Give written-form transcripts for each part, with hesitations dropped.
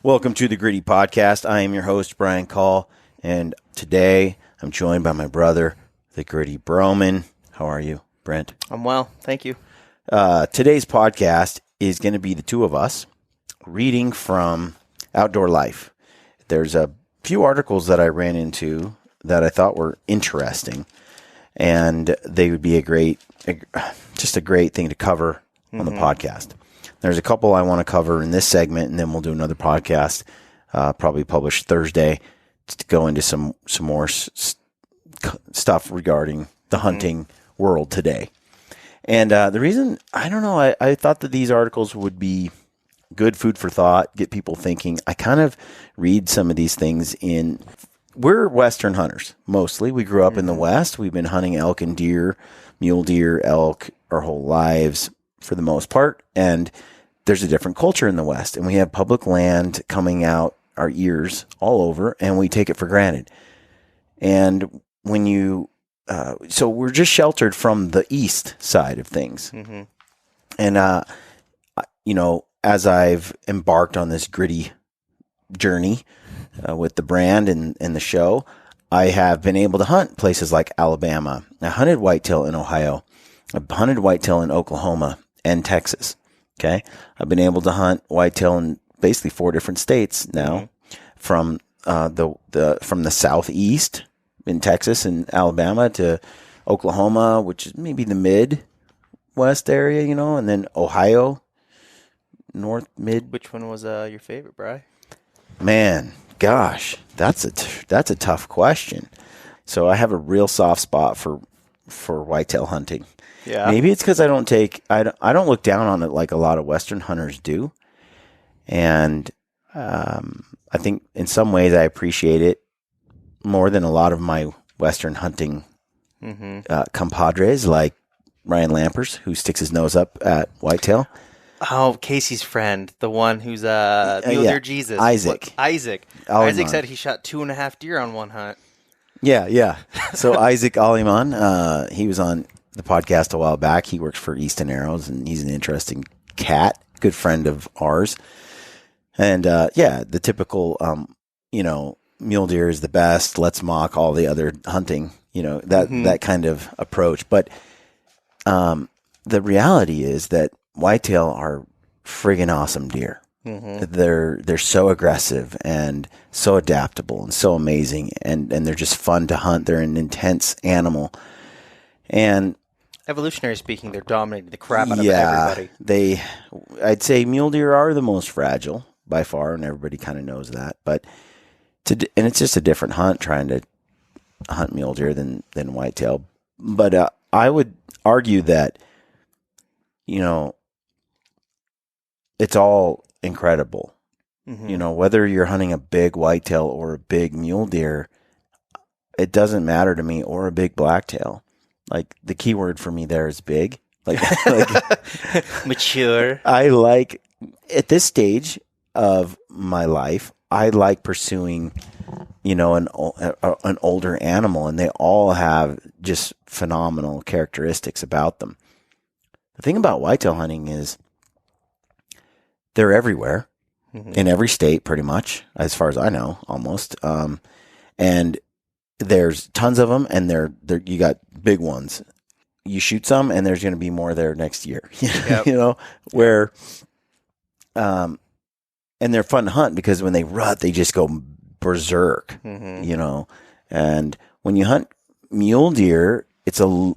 Welcome to the Gritty Podcast. I am your host, Brian Call, and today I'm joined by my brother, the Gritty Broman. How are you, Brent? I'm well, thank you. Today's podcast is going to be the two of us reading from Outdoor Life. There's a few articles that I ran into that I thought were interesting, and they would be a great thing to cover on the podcast. There's a couple I want to cover in this segment, and then we'll do another podcast, probably published Thursday, to go into some more stuff regarding the hunting world today. And the reason, I don't know, I thought that these articles would be good food for thought, get people thinking. I kind of read some of these things we're Western hunters, mostly. We grew up in the West. We've been hunting elk and deer, mule deer, elk, our whole lives for the most part. And there's a different culture in the West, and we have public land coming out our ears all over, and we take it for granted. And when so we're just sheltered from the East side of things. Mm-hmm. And, as I've embarked on this gritty journey with the brand and the show, I have been able to hunt places like Alabama. I hunted whitetail in Ohio. I've hunted whitetail in Oklahoma and Texas. Okay. I've been able to hunt whitetail in basically 4 different states now, from the southeast in Texas and Alabama to Oklahoma, which is maybe the Midwest area, and then Ohio, north mid. Which one was your favorite, Bri? Man, gosh, that's a tough question. So I have a real soft spot for whitetail hunting. Yeah. Maybe it's because I don't look down on it like a lot of Western hunters do. And I think in some ways I appreciate it more than a lot of my Western hunting compadres, like Ryan Lampers, who sticks his nose up at whitetail. Oh, Casey's friend, the one who's Mule Deer Jesus. Isaac. Isaac said he shot 2.5 deer on one hunt. Yeah. So Isaac Aliman, he was on the podcast a while back. He works for Easton Arrows, and he's an interesting cat, good friend of ours. And the typical, mule deer is the best. Let's mock all the other hunting, that kind of approach. But the reality is that whitetail are friggin' awesome deer. Mm-hmm. They're so aggressive and so adaptable and so amazing, and they're just fun to hunt. They're an intense animal. And evolutionary speaking, they're dominating the crap out of everybody. I'd say mule deer are the most fragile by far, and everybody kind of knows that. But and it's just a different hunt trying to hunt mule deer than whitetail. But I would argue that it's all incredible. Mm-hmm. Whether you're hunting a big whitetail or a big mule deer, it doesn't matter to me, or a big blacktail. Like, the key word for me there is big. Like mature. At this stage of my life, I like pursuing, an older animal, and they all have just phenomenal characteristics about them. The thing about whitetail hunting is they're everywhere, in every state, pretty much, as far as I know, almost. And there's tons of them, and you got big ones. You shoot some, and there's going to be more there next year. Yep. Where, and they're fun to hunt because when they rut, they just go berserk. Mm-hmm. And when you hunt mule deer,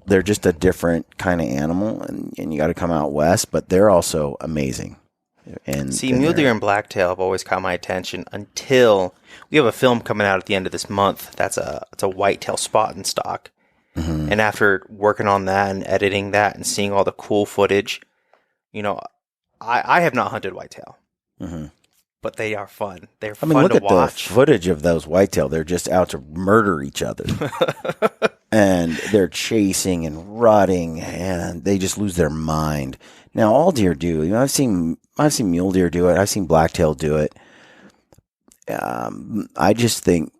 they're just a different kind of animal, and you got to come out west, but they're also amazing. And mule deer and blacktail have always caught my attention until we have a film coming out at the end of this month. It's a whitetail spot and stock. Mm-hmm. And after working on that and editing that and seeing all the cool footage, I have not hunted whitetail, but they are fun. They're fun to watch. Look at the footage of those whitetail. They're just out to murder each other. And they're chasing and rutting, and they just lose their mind. Now, all deer do. I've seen mule deer do it. I've seen blacktail do it. I just think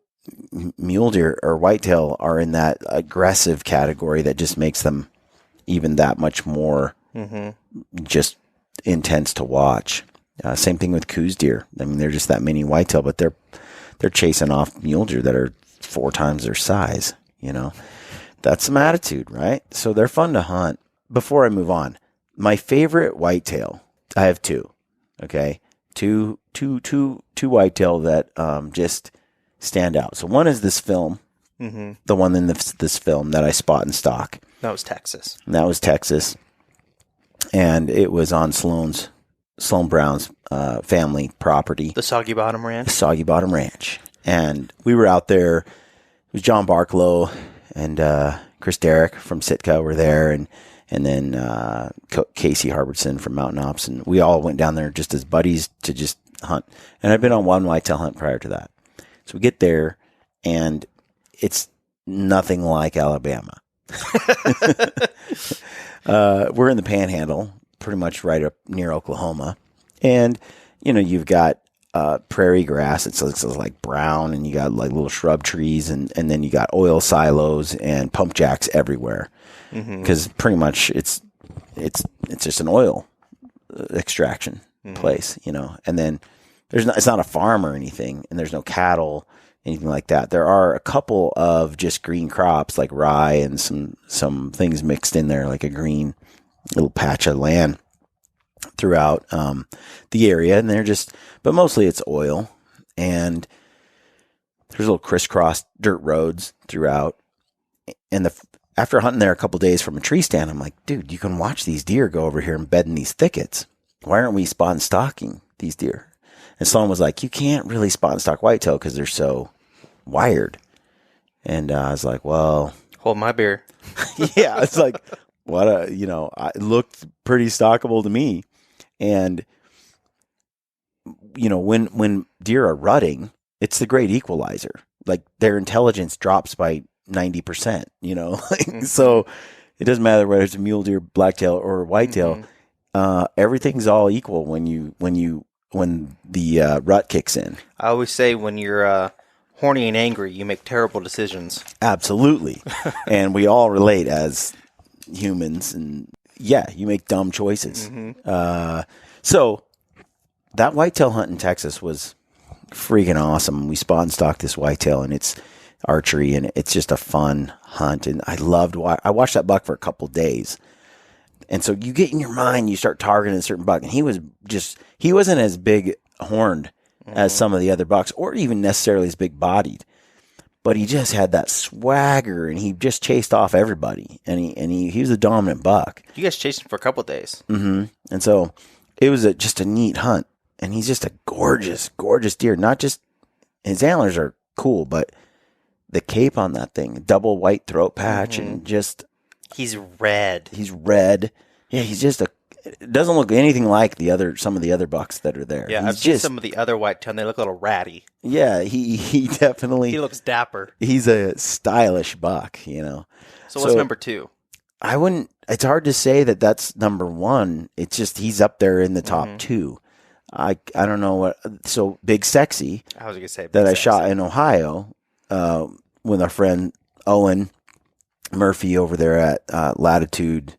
mule deer or whitetail are in that aggressive category that just makes them even that much more just intense to watch. Same thing with Coues deer. I mean, they're just that mini whitetail, but they're chasing off mule deer that are 4 times their size. That's some attitude, right? So they're fun to hunt. Before I move on, my favorite whitetail, I have 2. Okay, two whitetail that just stand out. So one is this film, the one in this film that I spot and stock. That was Texas. And that was Texas, and it was on Sloan Brown's family property, The Soggy Bottom Ranch. Soggy Bottom Ranch, and we were out there. It was John Barklow and Chris Derrick from Sitka were there, and then Casey Harbison from Mountain Ops, and we all went down there just as buddies to just hunt. And I'd been on one whitetail hunt prior to that. So we get there, and it's nothing like Alabama. We're in the Panhandle, pretty much right up near Oklahoma, and you've got prairie grass. It's like brown, and you got like little shrub trees, and then you got oil silos and pump jacks everywhere, because pretty much it's just an oil extraction place, and then it's not a farm or anything, and there's no cattle, anything like that. There are a couple of just green crops like rye and some things mixed in there, like a green little patch of land throughout the area, and but mostly it's oil, and there's little crisscross dirt roads throughout. And after hunting there a couple days from a tree stand, I'm like, dude, you can watch these deer go over here and bed in these thickets. Why aren't we spot and stalking these deer? And Sloan was like, you can't really spot and stalk whitetail because they're so wired. And I was like, well, hold my beer. Yeah, it's like, it looked pretty stalkable to me. And when deer are rutting, it's the great equalizer. Like, their intelligence drops by 90%, so it doesn't matter whether it's a mule deer, blacktail, or whitetail. Everything's all equal when the rut kicks in. I always say when you're horny and angry, you make terrible decisions. Absolutely. And we all relate as humans, and you make dumb choices. So that whitetail hunt in Texas was freaking awesome. We spot and stalked this whitetail, and it's archery, and it's just a fun hunt. And I I watched that buck for a couple days. And so you get in your mind, you start targeting a certain buck, and he wasn't as big horned as some of the other bucks, or even necessarily as big bodied, but he just had that swagger, and he just chased off everybody, and he was a dominant buck. You guys chased him for a couple of days. And so it was just a neat hunt, and he's just a gorgeous, gorgeous deer. Not just his antlers are cool, but the cape on that thing, double white throat patch, and just he's red. Yeah, it doesn't look anything like some of the other bucks that are there. Yeah, I've seen some of the other whitetail, and they look a little ratty. Yeah, he definitely... He looks dapper. He's a stylish buck, So what's number 2? It's hard to say that that's number 1. It's just he's up there in the top 2. I don't know what... So, Big Sexy... I was going to say that I shot in Ohio with our friend Owen Murphy over there at Latitude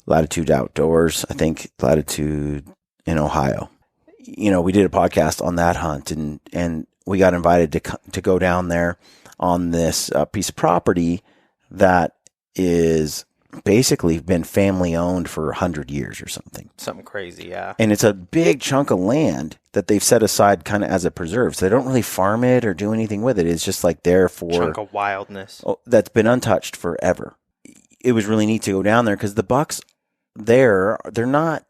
Outdoors, I think, Latitude in Ohio. We did a podcast on that hunt, and we got invited to go down there on this piece of property that is basically been family owned for 100 years or something. Something crazy, yeah. And it's a big chunk of land that they've set aside kind of as a preserve. So they don't really farm it or do anything with it. It's just like there for... Chunk of wildness. That's been untouched forever. It was really neat to go down there because the bucks there, they're not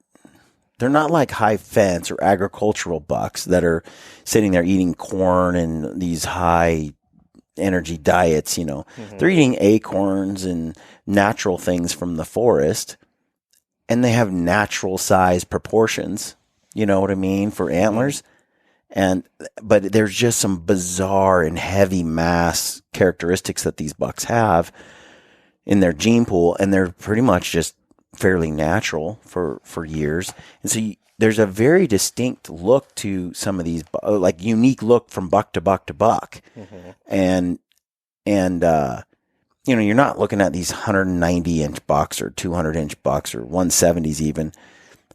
like high fence or agricultural bucks that are sitting there eating corn and these high energy diets, They're eating acorns and natural things from the forest, and they have natural size proportions, you know what I mean, for antlers. But there's just some bizarre and heavy mass characteristics that these bucks have in their gene pool, and they're pretty much just fairly natural for years. And so there's a very distinct look to some of these, like unique look from buck to buck to buck. And you're not looking at these 190 inch bucks or 200 inch bucks or 170s even,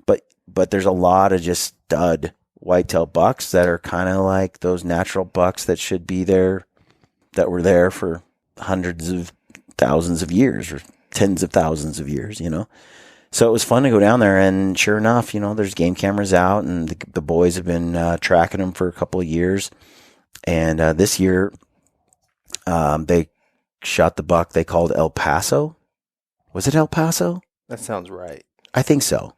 but but there's a lot of just stud whitetail bucks that are kind of like those natural bucks that should be there, that were there for hundreds of thousands of years or tens of thousands of years, So it was fun to go down there, and sure enough, there's game cameras out, and the boys have been tracking them for a couple of years. And this year, they shot the buck they called El Paso. Was it El Paso? That sounds right. I think so.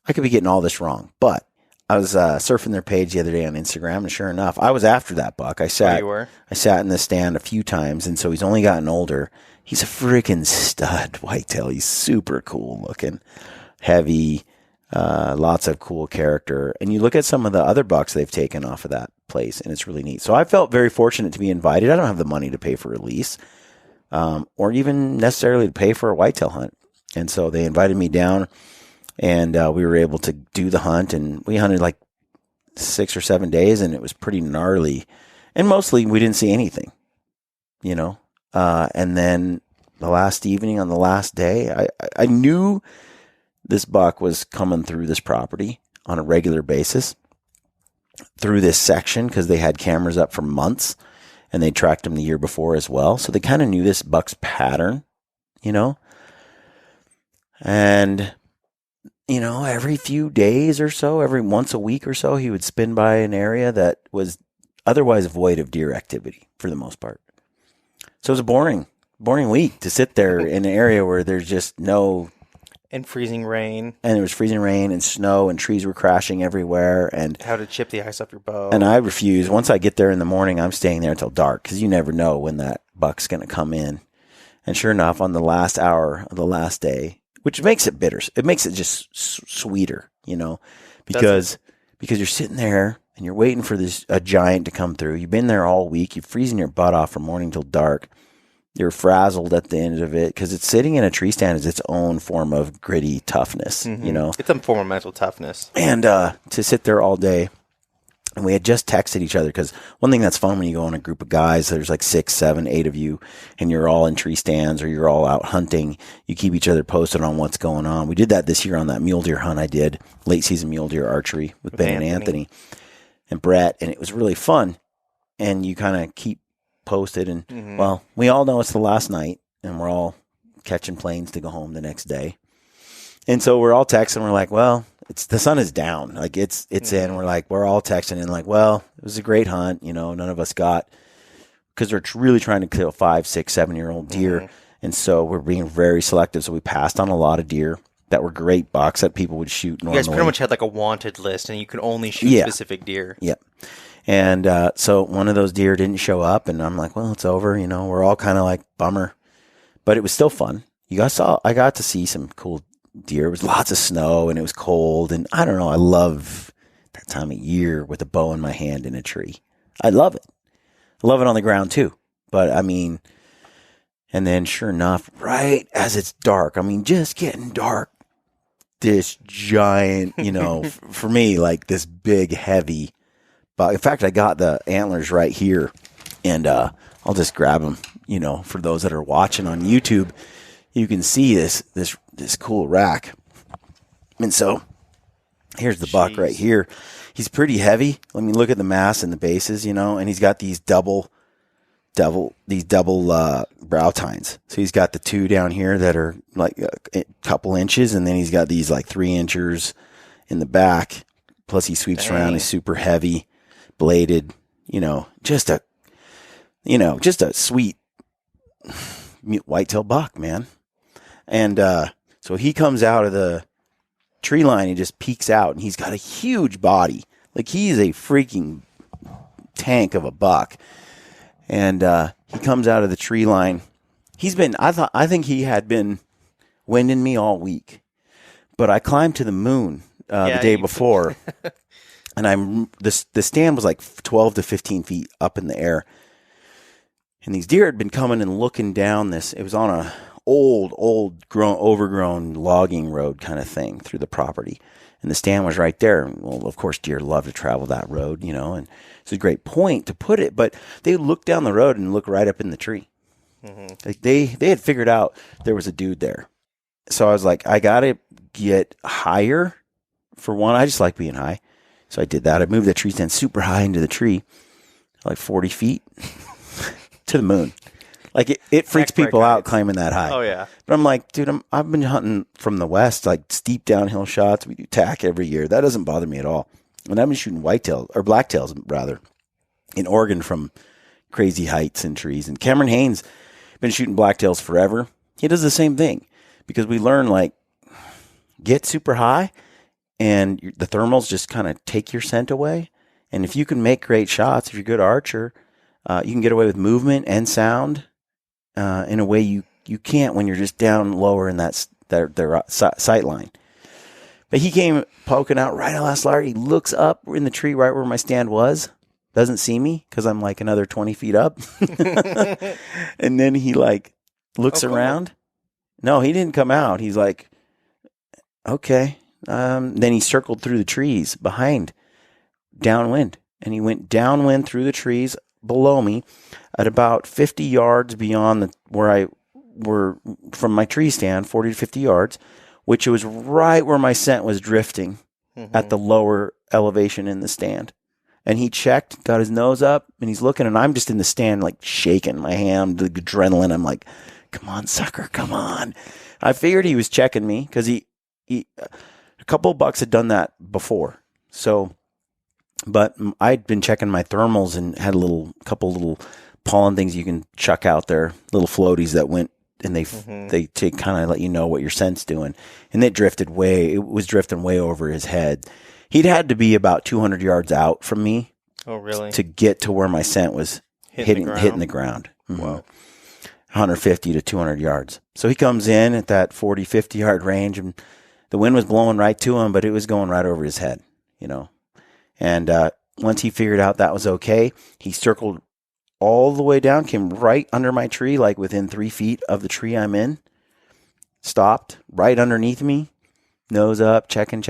I could be getting all this wrong, but I was surfing their page the other day on Instagram, and sure enough, I was after that buck. I sat in the stand a few times, and so he's only gotten older. He's a freaking stud whitetail. He's super cool looking, heavy, lots of cool character. And you look at some of the other bucks they've taken off of that place, and it's really neat. So I felt very fortunate to be invited. I don't have the money to pay for a lease, or even necessarily to pay for a whitetail hunt. And so they invited me down, and we were able to do the hunt, and we hunted like 6 or 7 days, and it was pretty gnarly. And mostly we didn't see anything, and then the last evening on the last day, I knew this buck was coming through this property on a regular basis through this section because they had cameras up for months, and they tracked him the year before as well. So they kind of knew this buck's pattern, and every few days or so, every once a week or so, he would spin by an area that was otherwise void of deer activity for the most part. So it was a boring week to sit there in an area where there's just no... And freezing rain. And there was freezing rain and snow, and trees were crashing everywhere. And how to chip the ice off your bow. And I refuse. Once I get there in the morning, I'm staying there until dark because you never know when that buck's going to come in. And sure enough, on the last hour of the last day, which makes it bitter. It makes it just sweeter, because you're sitting there and you're waiting for a giant to come through. You've been there all week. You're freezing your butt off from morning till dark. You're frazzled at the end of it because it's sitting in a tree stand is its own form of gritty toughness, It's a form of mental toughness. And to sit there all day. And we had just texted each other because one thing that's fun when you go in a group of guys, there's like 6, 7, 8 of you, and you're all in tree stands or you're all out hunting. You keep each other posted on what's going on. We did that this year on that mule deer hunt I did, late season mule deer archery with Ben and Anthony and Brett, and it was really fun. And you kind of keep posted, and well, we all know it's the last night, and we're all catching planes to go home the next day. And so we're all texting. We're like, well, the sun is down. Like it's in. We're all texting and like, well, it was a great hunt. None of us got, because they're really trying to kill 5, 6, 7-year-old deer. And so we're being very selective. So we passed on a lot of deer that were great bucks that people would shoot normally. You guys pretty much had like a wanted list, and you could only shoot specific deer. Yep. And so one of those deer didn't show up, and I'm like, well, it's over. We're all kind of like, bummer. But it was still fun. I got to see some cool deer. It was lots of snow, and it was cold, and I don't know. I love that time of year with a bow in my hand in a tree. I love it. I love it on the ground too. But I mean, and then sure enough, right as it's dark, just getting dark, this giant, for me, like this big, heavy buck. In fact, I got the antlers right here, and I'll just grab them, for those that are watching on YouTube. You can see this cool rack. And so here's the buck right here. He's pretty heavy. Let me look at the mass and the bases, and he's got these double brow tines. So he's got the 2 down here that are like a couple inches, and then he's got these like 3 inches in the back. Plus he sweeps around. He's super heavy, bladed, just a sweet whitetail buck, man. And so he comes out of the tree line and just peeks out, and he's got a huge body. Like he's a freaking tank of a buck. And he comes out of the tree line. I think he had been winding me all week. But I climbed to the moon the day before. And the stand was like 12 to 15 feet up in the air. And these deer had been coming and looking down this. It was on a overgrown logging road kind of thing through the property. And the stand was right there. Well, of course, deer love to travel that road, and it's a great point to put it. But they look down the road and look right up in the tree. Like they had figured out there was a dude there. So I was like, I got to get higher for one, I just like being high. So I did that. I moved the tree stand super high into the tree, like 40 feet to the moon. Like it freaks people out climbing that high. Oh, yeah. But I'm like, dude, I've been hunting from the west, like steep downhill shots. We do tack every year. That doesn't bother me at all. And I've been shooting whitetails, or blacktails, rather, in Oregon from crazy heights and trees. And Cameron Haynes been shooting blacktails forever. He does the same thing because we learn, like, get super high and the thermals just kind of take your scent away. And if you can make great shots, if you're a good archer, you can get away with movement and sound in a way you can't when you're just down lower in their sight line. But he came poking out right at last light. He looks up in the tree right where my stand was. Doesn't see me because I'm like another 20 feet up. And then he like looks around. No, he didn't come out. He's like, okay. Then he circled through the trees behind, downwind. And he went downwind through the trees below me at about 50 yards beyond were from my tree stand, 40 to 50 yards, which was right where my scent was drifting at the lower elevation in the stand. And he checked, got his nose up, and he's looking, and I'm just in the stand, like shaking my hand, the adrenaline. I'm like, come on, sucker, come on. I figured he was checking me because he a couple of bucks had done that before. So, but I'd been checking my thermals and had a couple little pollen things you can chuck out there, little floaties that went, and they take kind of let you know what your scent's doing. And it was drifting way over his head. He'd had to be about 200 yards out from me. Oh, really? To get to where my scent was hitting the ground. Mm-hmm. Wow. 150 to 200 yards. So he comes in at that 40, 50 yard range, and the wind was blowing right to him, but it was going right over his head, you know. And once he figured out that was okay, he circled all the way down, came right under my tree, like within 3 feet of the tree I'm in, stopped right underneath me, nose up, checking.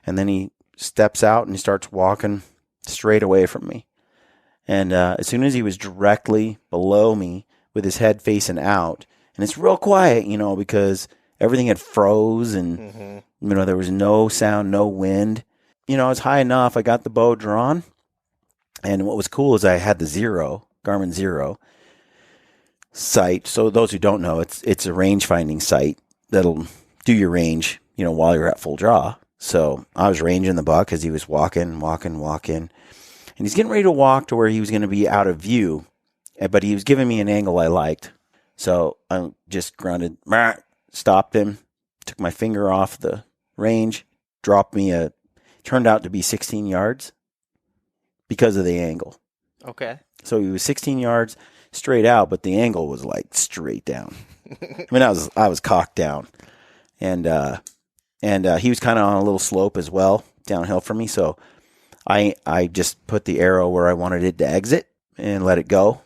And then he steps out and he starts walking straight away from me. And as soon as he was directly below me with his head facing out, and it's real quiet, you know, because everything had froze and, you know, there was no sound, no wind. You know, I was high enough. I got the bow drawn. And what was cool is I had the Garmin Zero sight. So those who don't know, it's a range finding sight that'll do your range, you know, while you're at full draw. So I was ranging the buck as he was walking. And he's getting ready to walk to where he was going to be out of view, but he was giving me an angle I liked. So I just grunted, stopped him, took my finger off the range, dropped me turned out to be 16 yards because of the angle. Okay. So he was 16 yards straight out, but the angle was like straight down. I mean, I was cocked down. And he was kind of on a little slope as well, downhill from me. So I just put the arrow where I wanted it to exit and let it go.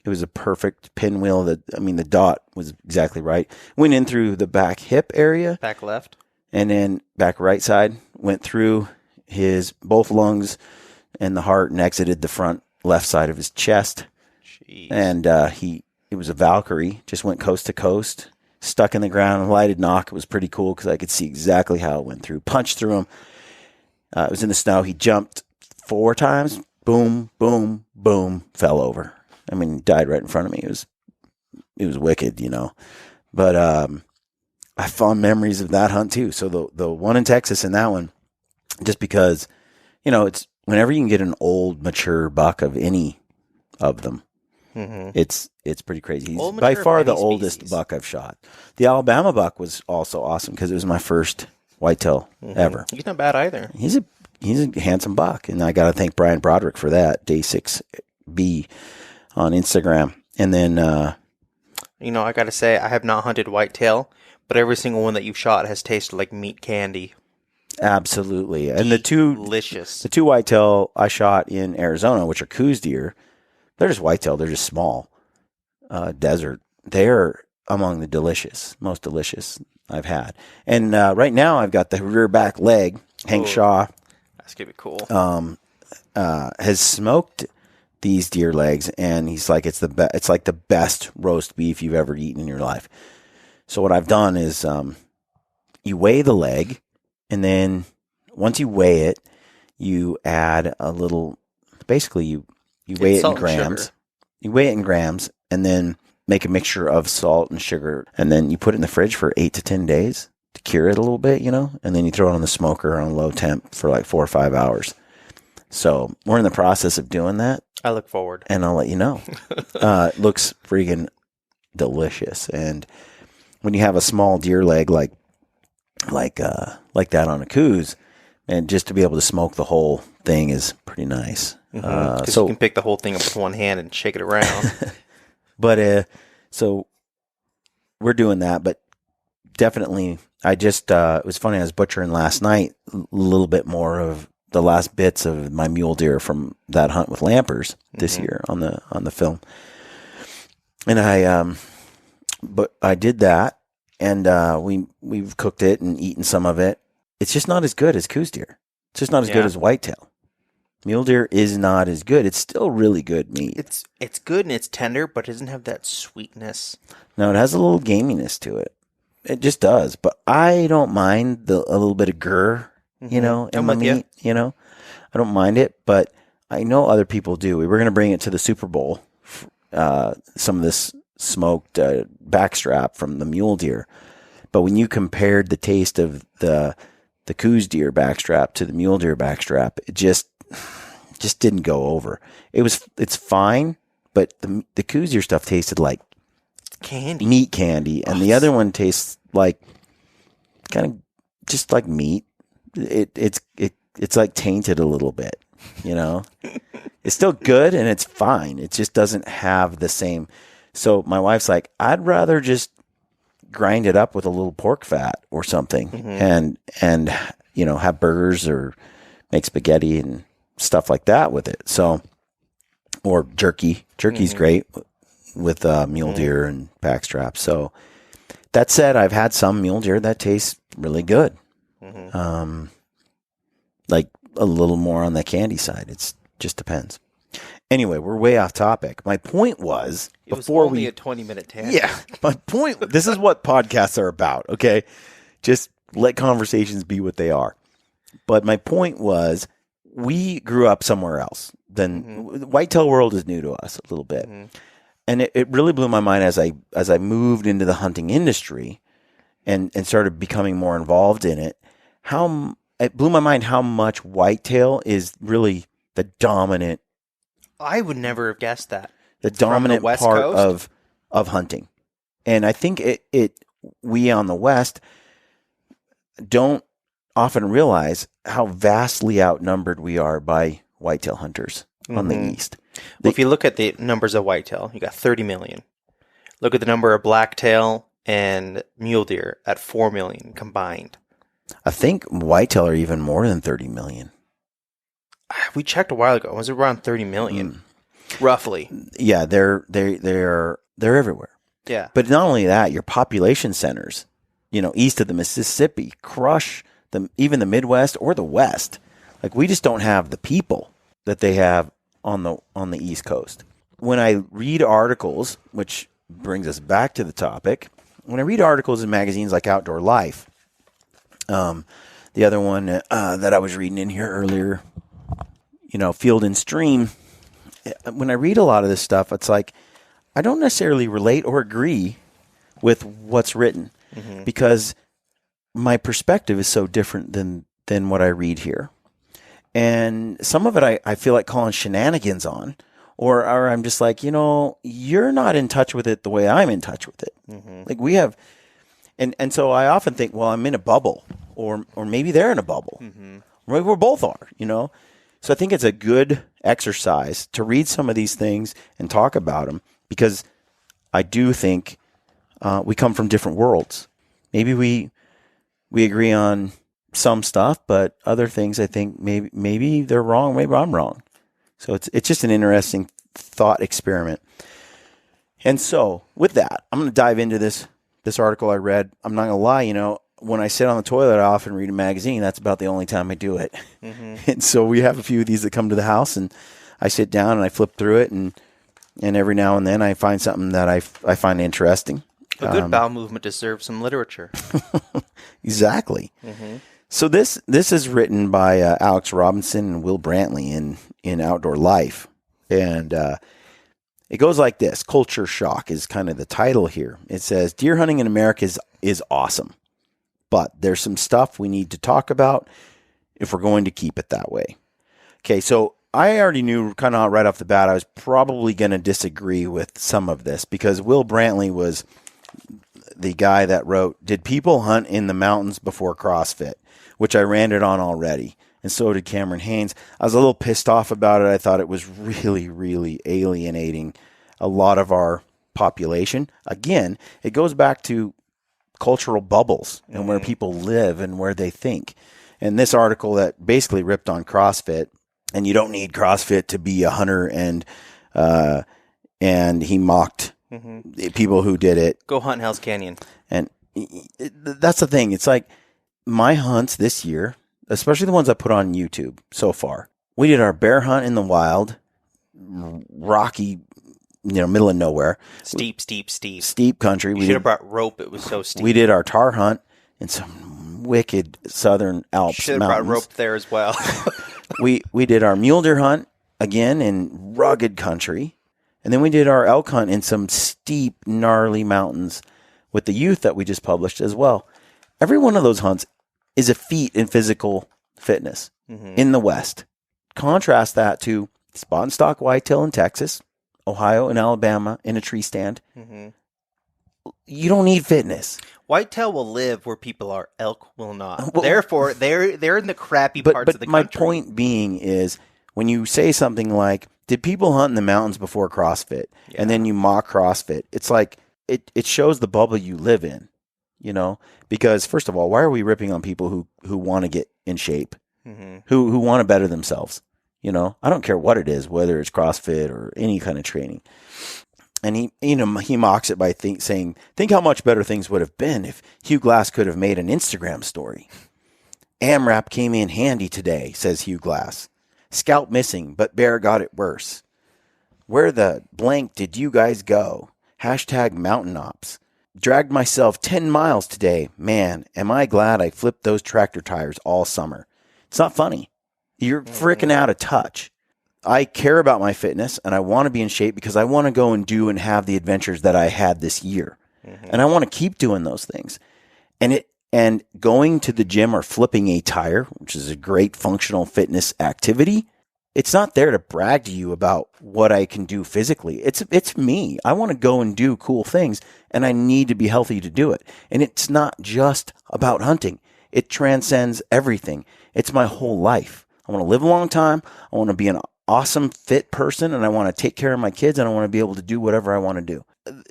It was a perfect pinwheel. The dot was exactly right. Went in through the back hip area. Back left. And then back right side. Went through his both lungs and the heart and exited the front left side of his chest. Jeez. And it was a Valkyrie. Just went coast to coast. Stuck in the ground, lighted knock. It was pretty cool because I could see exactly how it went through. Punched through him. It was in the snow. He jumped 4 times. Boom, boom, boom. Fell over. I mean, died right in front of me. It was wicked, you know. But I fond memories of that hunt too. So the one in Texas and that one, just because, you know, it's whenever you can get an old, mature buck of any of them, it's pretty crazy. He's by far the oldest buck I've shot. The Alabama buck was also awesome because it was my first whitetail ever. He's not bad either. He's a handsome buck, and I got to thank Brian Broderick for that. Day 6B on Instagram, and then you know, I got to say I have not hunted whitetail, but every single one that you've shot has tasted like meat candy. Absolutely, and delicious. The two whitetail I shot in Arizona, which are Coues deer. They're just whitetail. They're just small, desert. They're among the most delicious I've had. And right now I've got the rear back leg. Hank Shaw. That's going to be cool. Has smoked these deer legs, and he's like, it's like the best roast beef you've ever eaten in your life. So what I've done is you weigh the leg, and then once you weigh it, you add a little, basically you weigh it in grams. You weigh it in grams and then make a mixture of salt and sugar. And then you put it in the fridge for 8 to 10 days to cure it a little bit, and then you throw it on the smoker on low temp for like 4 or 5 hours. So we're in the process of doing that. I look forward. And I'll let you know. It looks freaking delicious. And when you have a small deer leg like that on a coos, and just to be able to smoke the whole thing is pretty nice. Because you can pick the whole thing up with one hand and shake it around. But so we're doing that. But definitely, I just it was funny. I was butchering last night a little bit more of the last bits of my mule deer from that hunt with lampers this year on the film. And I did that, and we've cooked it and eaten some of it. It's just not as good as coos deer. It's just not as good as whitetail. Mule deer is not as good. It's still really good meat. It's good and it's tender, but it doesn't have that sweetness. No, it has a little gaminess to it. It just does. But I don't mind a little bit of gur, in my meat. I don't mind it, but I know other people do. We were going to bring it to the Super Bowl. Some of this smoked backstrap from the mule deer, but when you compared the taste of the coos deer backstrap to the mule deer backstrap, it just didn't go over. It's fine, but the coos deer stuff tasted like candy, meat candy, and the other one tastes like kind of just like meat. It's like tainted a little bit, It's still good and it's fine. It just doesn't have the same. So my wife's like, I'd rather just grind it up with a little pork fat or something, and have burgers or make spaghetti and stuff like that with it. So, or jerky. Jerky's great with mule deer and backstrap. So that said, I've had some mule deer that tastes really good. Like a little more on the candy side. It just depends. Anyway, we're way off topic. My point was, it was only a 20-minute tangent. Yeah, my point. This is what podcasts are about. Okay, just let conversations be what they are. But my point was, we grew up somewhere else. Then the whitetail world is new to us a little bit, and it really blew my mind as I moved into the hunting industry, and started becoming more involved in it. It blew my mind how much whitetail is really the dominant. I would never have guessed that. The dominant part of hunting. And I think we on the West don't often realize how vastly outnumbered we are by whitetail hunters on the East. Well, if you look at the numbers of whitetail, you got 30 million. Look at the number of blacktail and mule deer at 4 million combined. I think whitetail are even more than 30 million. We checked a while ago. It was around 30 million, roughly. Yeah, they're everywhere. Yeah. But not only that, your population centers, east of the Mississippi, crush even the Midwest or the West. Like, we just don't have the people that they have on the East Coast. When I read articles, which brings us back to the topic, when I read articles in magazines like Outdoor Life, the other one that I was reading in here earlier, Field and Stream, when I read a lot of this stuff, it's like I don't necessarily relate or agree with what's written because my perspective is so different than what I read here. And some of it I feel like calling shenanigans on, or I'm just like, you're not in touch with it the way I'm in touch with it. Like we have, and so I often think, well, I'm in a bubble, or maybe they're in a bubble. Or maybe we both are, So I think it's a good exercise to read some of these things and talk about them, because I do think we come from different worlds. Maybe we agree on some stuff, but other things I think maybe they're wrong, maybe I'm wrong. So it's just an interesting thought experiment. And so with that, I'm going to dive into this article I read. I'm not going to lie, when I sit on the toilet, I often read a magazine. That's about the only time I do it. And so we have a few of these that come to the house, and I sit down and I flip through it, and every now and then I find something that I find interesting. A good bowel movement deserves some literature. Exactly. So this is written by Alex Robinson and Will Brantley in Outdoor Life, and it goes like this. Culture shock is kind of the title here. It says, deer hunting in America is awesome, but there's some stuff we need to talk about if we're going to keep it that way. Okay, so I already knew kind of right off the bat I was probably going to disagree with some of this because Will Brantley was the guy that wrote, Did People Hunt in the Mountains Before CrossFit? Which I ran it on already. And so did Cameron Haynes. I was a little pissed off about it. I thought it was really, really alienating a lot of our population. Again, it goes back to cultural bubbles and where people live and where they think. And this article that basically ripped on CrossFit, and you don't need CrossFit to be a hunter, and he mocked people who did it. Go hunt in Hell's Canyon. And that's the thing. It's like my hunts this year, especially the ones I put on YouTube so far. We did our bear hunt in the wild, rocky, middle of nowhere. Steep country. We should have brought rope. It was so steep. We did our tar hunt in some wicked southern Alps should have mountains. brought rope there as well. we did our mule deer hunt again in rugged country. And then we did our elk hunt in some steep, gnarly mountains with the youth that we just published as well. Every one of those hunts is a feat in physical fitness in the West. Contrast that to spot and stock whitetail in Texas, Ohio, and Alabama in a tree stand. You don't need fitness. Whitetail will live where people are. Elk will not. Well, therefore, they're in the crappy parts of the country. But my point being is when you say something like, did people hunt in the mountains before CrossFit? Yeah. And then you mock CrossFit. It's like it shows the bubble you live in, because first of all, why are we ripping on people who want to get in shape, who want to better themselves? I don't care what it is, whether it's CrossFit or any kind of training. And he mocks it by saying, think how much better things would have been if Hugh Glass could have made an Instagram story. AMRAP came in handy today, says Hugh Glass. Scalp missing, but bear got it worse. Where the blank did you guys go? # mountain ops. Dragged myself 10 miles today. Man, am I glad I flipped those tractor tires all summer. It's not funny. You're freaking out of touch. I care about my fitness and I want to be in shape because I want to go and do and have the adventures that I had this year. And I want to keep doing those things. And going to the gym or flipping a tire, which is a great functional fitness activity, it's not there to brag to you about what I can do physically. It's me. I want to go and do cool things, and I need to be healthy to do it. And it's not just about hunting. It transcends everything. It's my whole life. I want to live a long time. I want to be an awesome, fit person, and I want to take care of my kids, and I want to be able to do whatever I want to do.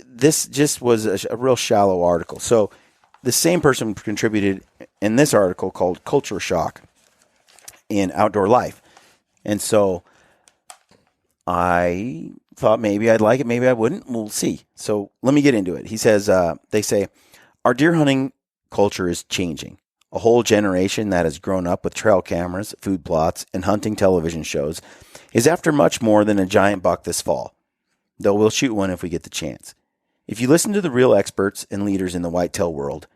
This just was a real shallow article. So the same person contributed in this article called Culture Shock in Outdoor Life. And so I thought maybe I'd like it, maybe I wouldn't. We'll see. So let me get into it. He says, they say, our deer hunting culture is changing. A whole generation that has grown up with trail cameras, food plots, and hunting television shows is after much more than a giant buck this fall, though we'll shoot one if we get the chance. If you listen to the real experts and leaders in the whitetail world,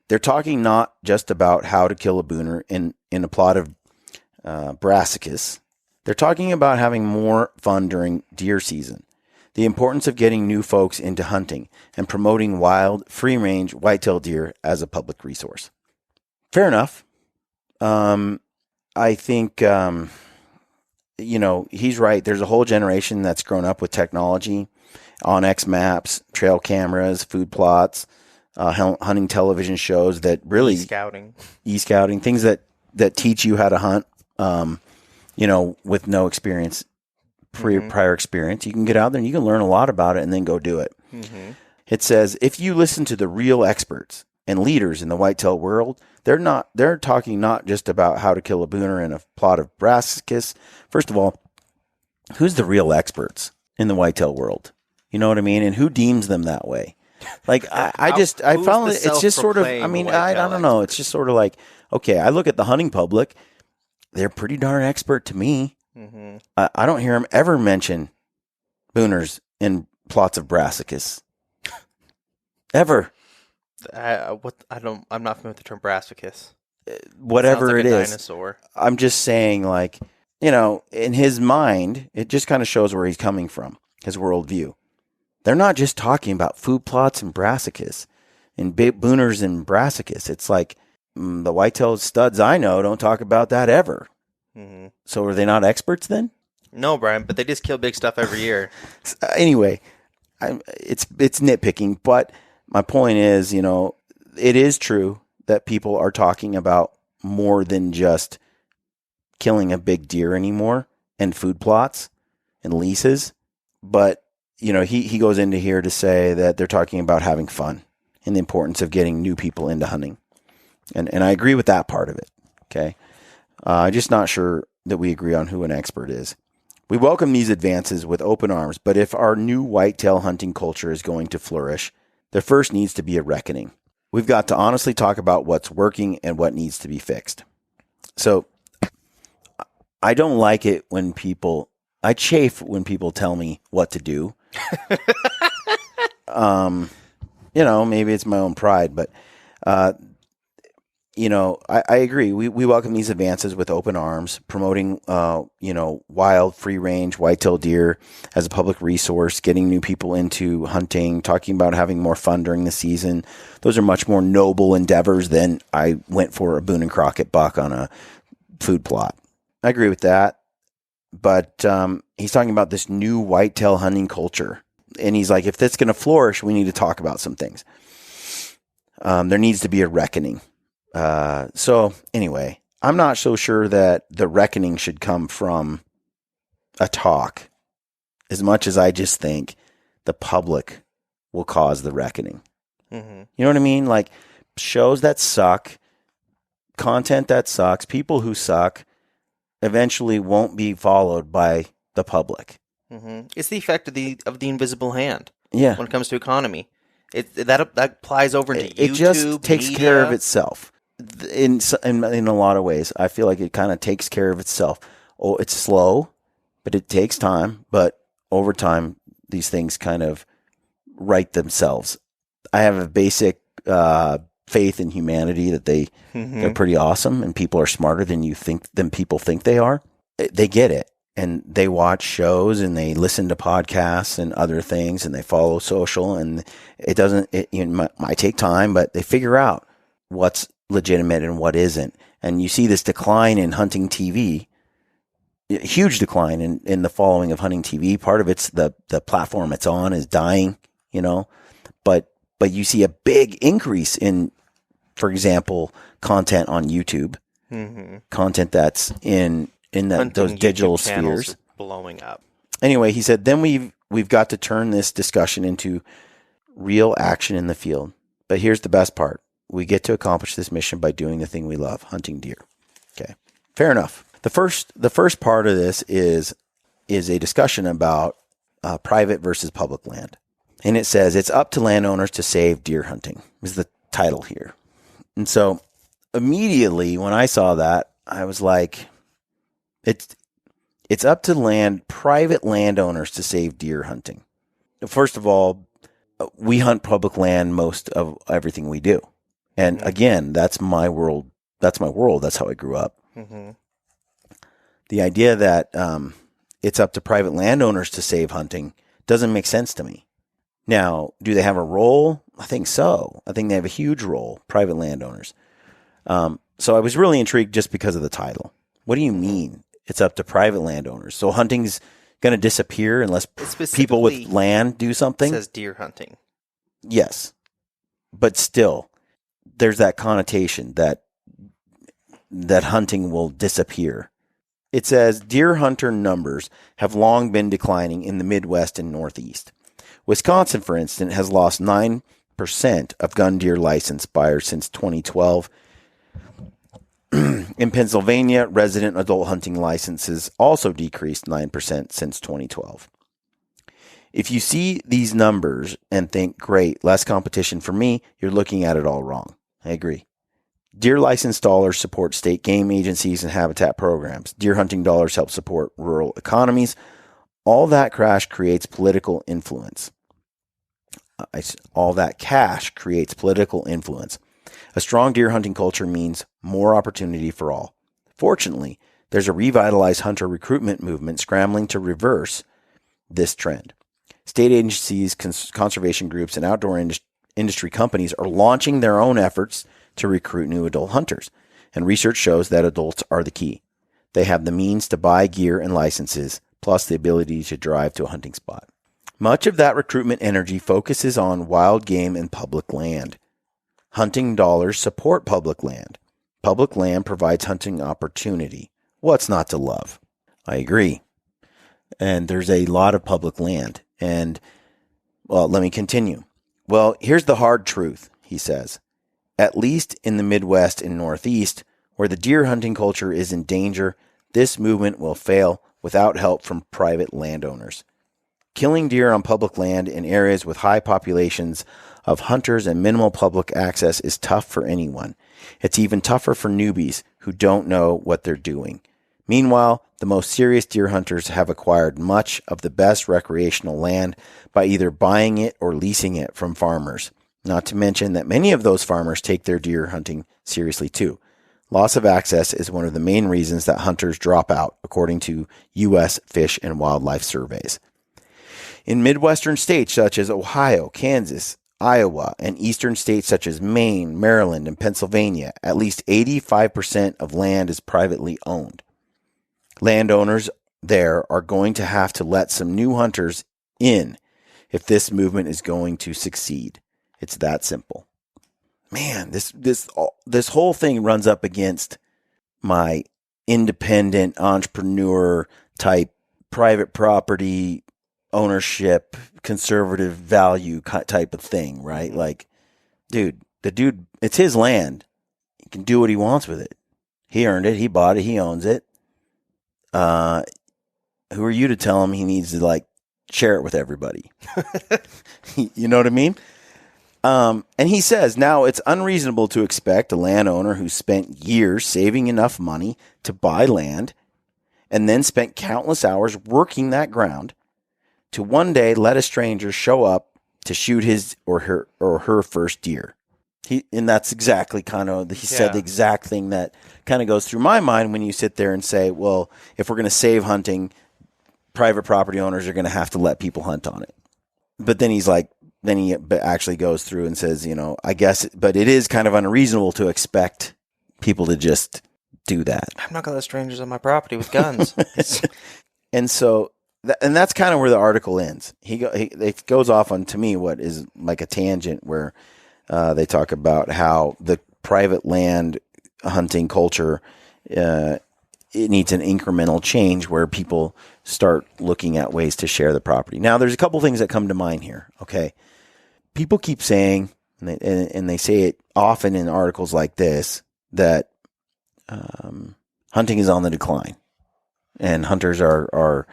they're talking not just about how to kill a booner in a plot of brassicas. They're talking about having more fun during deer season, the importance of getting new folks into hunting, and promoting wild, free-range whitetail deer as a public resource. Fair enough. I think, he's right. There's a whole generation that's grown up with technology, OnX maps, trail cameras, food plots, hunting television shows that really e-scouting, things that teach you how to hunt, with no experience, prior experience. You can get out there and you can learn a lot about it and then go do it. It says, if you listen to the real experts and leaders in the whitetail world, they're talking not just about how to kill a booner in a plot of brassicas. First of all, who's the real experts in the whitetail world? You know what I mean? And who deems them that way? Like, I found it's just sort of, I don't know. It's just sort of like, okay, I look at the hunting public. They're pretty darn expert to me. I don't hear them ever mention booners in plots of brassicas. Ever. I'm not familiar with the term brassicas. whatever Sounds like it a is. dinosaur. I'm just saying, like, in his mind, it just kind of shows where he's coming from, his worldview. They're not just talking about food plots and brassicas and booners and brassicas. It's like the whitetail studs I know don't talk about that ever. Mm-hmm. So are they not experts then? No, Brian, but they just kill big stuff every year. Anyway, it's nitpicking, but my point is, it is true that people are talking about more than just killing a big deer anymore and food plots and leases. But, he goes into here to say that they're talking about having fun and the importance of getting new people into hunting. And I agree with that part of it. Okay. I'm just not sure that we agree on who an expert is. We welcome these advances with open arms, but if our new whitetail hunting culture is going to flourish, there first needs to be a reckoning. We've got to honestly talk about what's working and what needs to be fixed. So I don't like it when I chafe when people tell me what to do. Maybe it's my own pride, but, I agree. We welcome these advances with open arms, promoting, wild, free range, whitetail deer as a public resource, getting new people into hunting, talking about having more fun during the season. Those are much more noble endeavors than I went for a Boone and Crockett buck on a food plot. I agree with that. But he's talking about this new whitetail hunting culture. And he's like, if that's going to flourish, we need to talk about some things. There needs to be a reckoning. So anyway, I'm not so sure that the reckoning should come from a talk as much as I just think the public will cause the reckoning. Mm-hmm. You know what I mean? Like shows that suck, content that sucks, people who suck eventually won't be followed by the public. Mm-hmm. It's the effect of the invisible hand. Yeah. When it comes to economy, that applies over into YouTube. It just takes media. care of itself. In a lot of ways, I feel like it kind of takes care of itself. Oh, it's slow, but it takes time. But over time, these things kind of right themselves. I have a basic faith in humanity that they're pretty awesome, and people are smarter than people think they are. They get it, and they watch shows, and they listen to podcasts and other things, and they follow social. And might take time, but they figure out what's legitimate and what isn't. And you see this decline in hunting TV, huge decline in the following of hunting TV. Part of it's the platform it's on is dying, but you see a big increase in, for example, content on YouTube, content that's in those digital spheres blowing up. Anyway, he said, then we've got to turn this discussion into real action in the field. But here's the best part. We get to accomplish this mission by doing the thing we love, hunting deer. Okay, fair enough. The first part of this is a discussion about private versus public land. And it says, it's up to landowners to save deer hunting, is the title here. And so immediately when I saw that, I was like, it's up to private landowners to save deer hunting. First of all, we hunt public land most of everything we do. And again, that's my world. That's how I grew up. Mm-hmm. The idea that it's up to private landowners to save hunting doesn't make sense to me. Now, do they have a role? I think so. I think they have a huge role, private landowners. So I was really intrigued just because of the title. What do you mean it's up to private landowners? So hunting's going to disappear unless people with land do something? It says deer hunting. Yes. But still, there's that connotation that hunting will disappear. It says deer hunter numbers have long been declining in the Midwest and Northeast. Wisconsin, for instance, has lost 9% of gun deer license buyers since 2012. In Pennsylvania, resident adult hunting licenses also decreased 9% since 2012. If you see these numbers and think, great, less competition for me, you're looking at it all wrong. I agree. Deer license dollars support state game agencies and habitat programs. Deer hunting dollars help support rural economies. All that cash creates political influence. A strong deer hunting culture means more opportunity for all. Fortunately, there's a revitalized hunter recruitment movement scrambling to reverse this trend. State agencies, conservation groups, and outdoor industry companies are launching their own efforts to recruit new adult hunters, and research shows that adults are the key. They have the means to buy gear and licenses, plus the ability to drive to a hunting spot. Much of that recruitment energy focuses on wild game and public land. Hunting dollars support public land. Public land provides hunting opportunity. What's not to love? I agree. And there's a lot of public land. And, well, let me continue. Well, here's the hard truth, he says. At least in the Midwest and Northeast, where the deer hunting culture is in danger, this movement will fail without help from private landowners. Killing deer on public land in areas with high populations of hunters and minimal public access is tough for anyone. It's even tougher for newbies who don't know what they're doing. Meanwhile, the most serious deer hunters have acquired much of the best recreational land by either buying it or leasing it from farmers. Not to mention that many of those farmers take their deer hunting seriously too. Loss of access is one of the main reasons that hunters drop out, according to U.S. Fish and Wildlife surveys. In Midwestern states such as Ohio, Kansas, Iowa, and eastern states such as Maine, Maryland, and Pennsylvania, at least 85% of land is privately owned. Landowners there are going to have to let some new hunters in if this movement is going to succeed. It's that simple. Man, this whole thing runs up against my independent entrepreneur type private property ownership, conservative value type of thing, right? Like, the dude, it's his land. He can do what he wants with it. He earned it. He bought it. He owns it. Who are you to tell him he needs to share it with everybody? You know what I mean? And he says, now it's unreasonable to expect a landowner who spent years saving enough money to buy land and then spent countless hours working that ground to one day let a stranger show up to shoot his or her first deer. And that's exactly said the exact thing that kind of goes through my mind when you sit there and say, well, if we're going to save hunting, private property owners are going to have to let people hunt on it. But then he actually goes through and says, I guess, but it is kind of unreasonable to expect people to just do that. I'm not going to let strangers on my property with guns. And so, and that's kind of where the article ends. It goes off on, to me, what is like a tangent where they talk about how the private land hunting culture, it needs an incremental change where people start looking at ways to share the property. Now, there's a couple things that come to mind here. Okay. People keep saying, and they say it often in articles like this, that hunting is on the decline and hunters are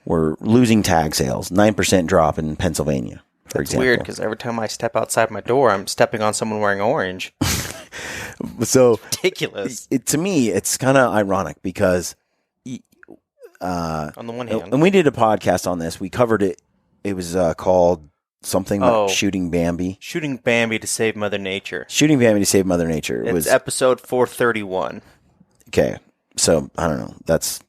we're losing tag sales, 9% drop in Pennsylvania, for example. It's weird because every time I step outside my door, I'm stepping on someone wearing orange. So ridiculous. To me, it's kind of ironic because on the one hand, and we did a podcast on this. We covered it. It was called something like Shooting Bambi. Shooting Bambi to Save Mother Nature. Shooting Bambi to Save Mother Nature. It was episode 431. Okay. So, I don't know. That's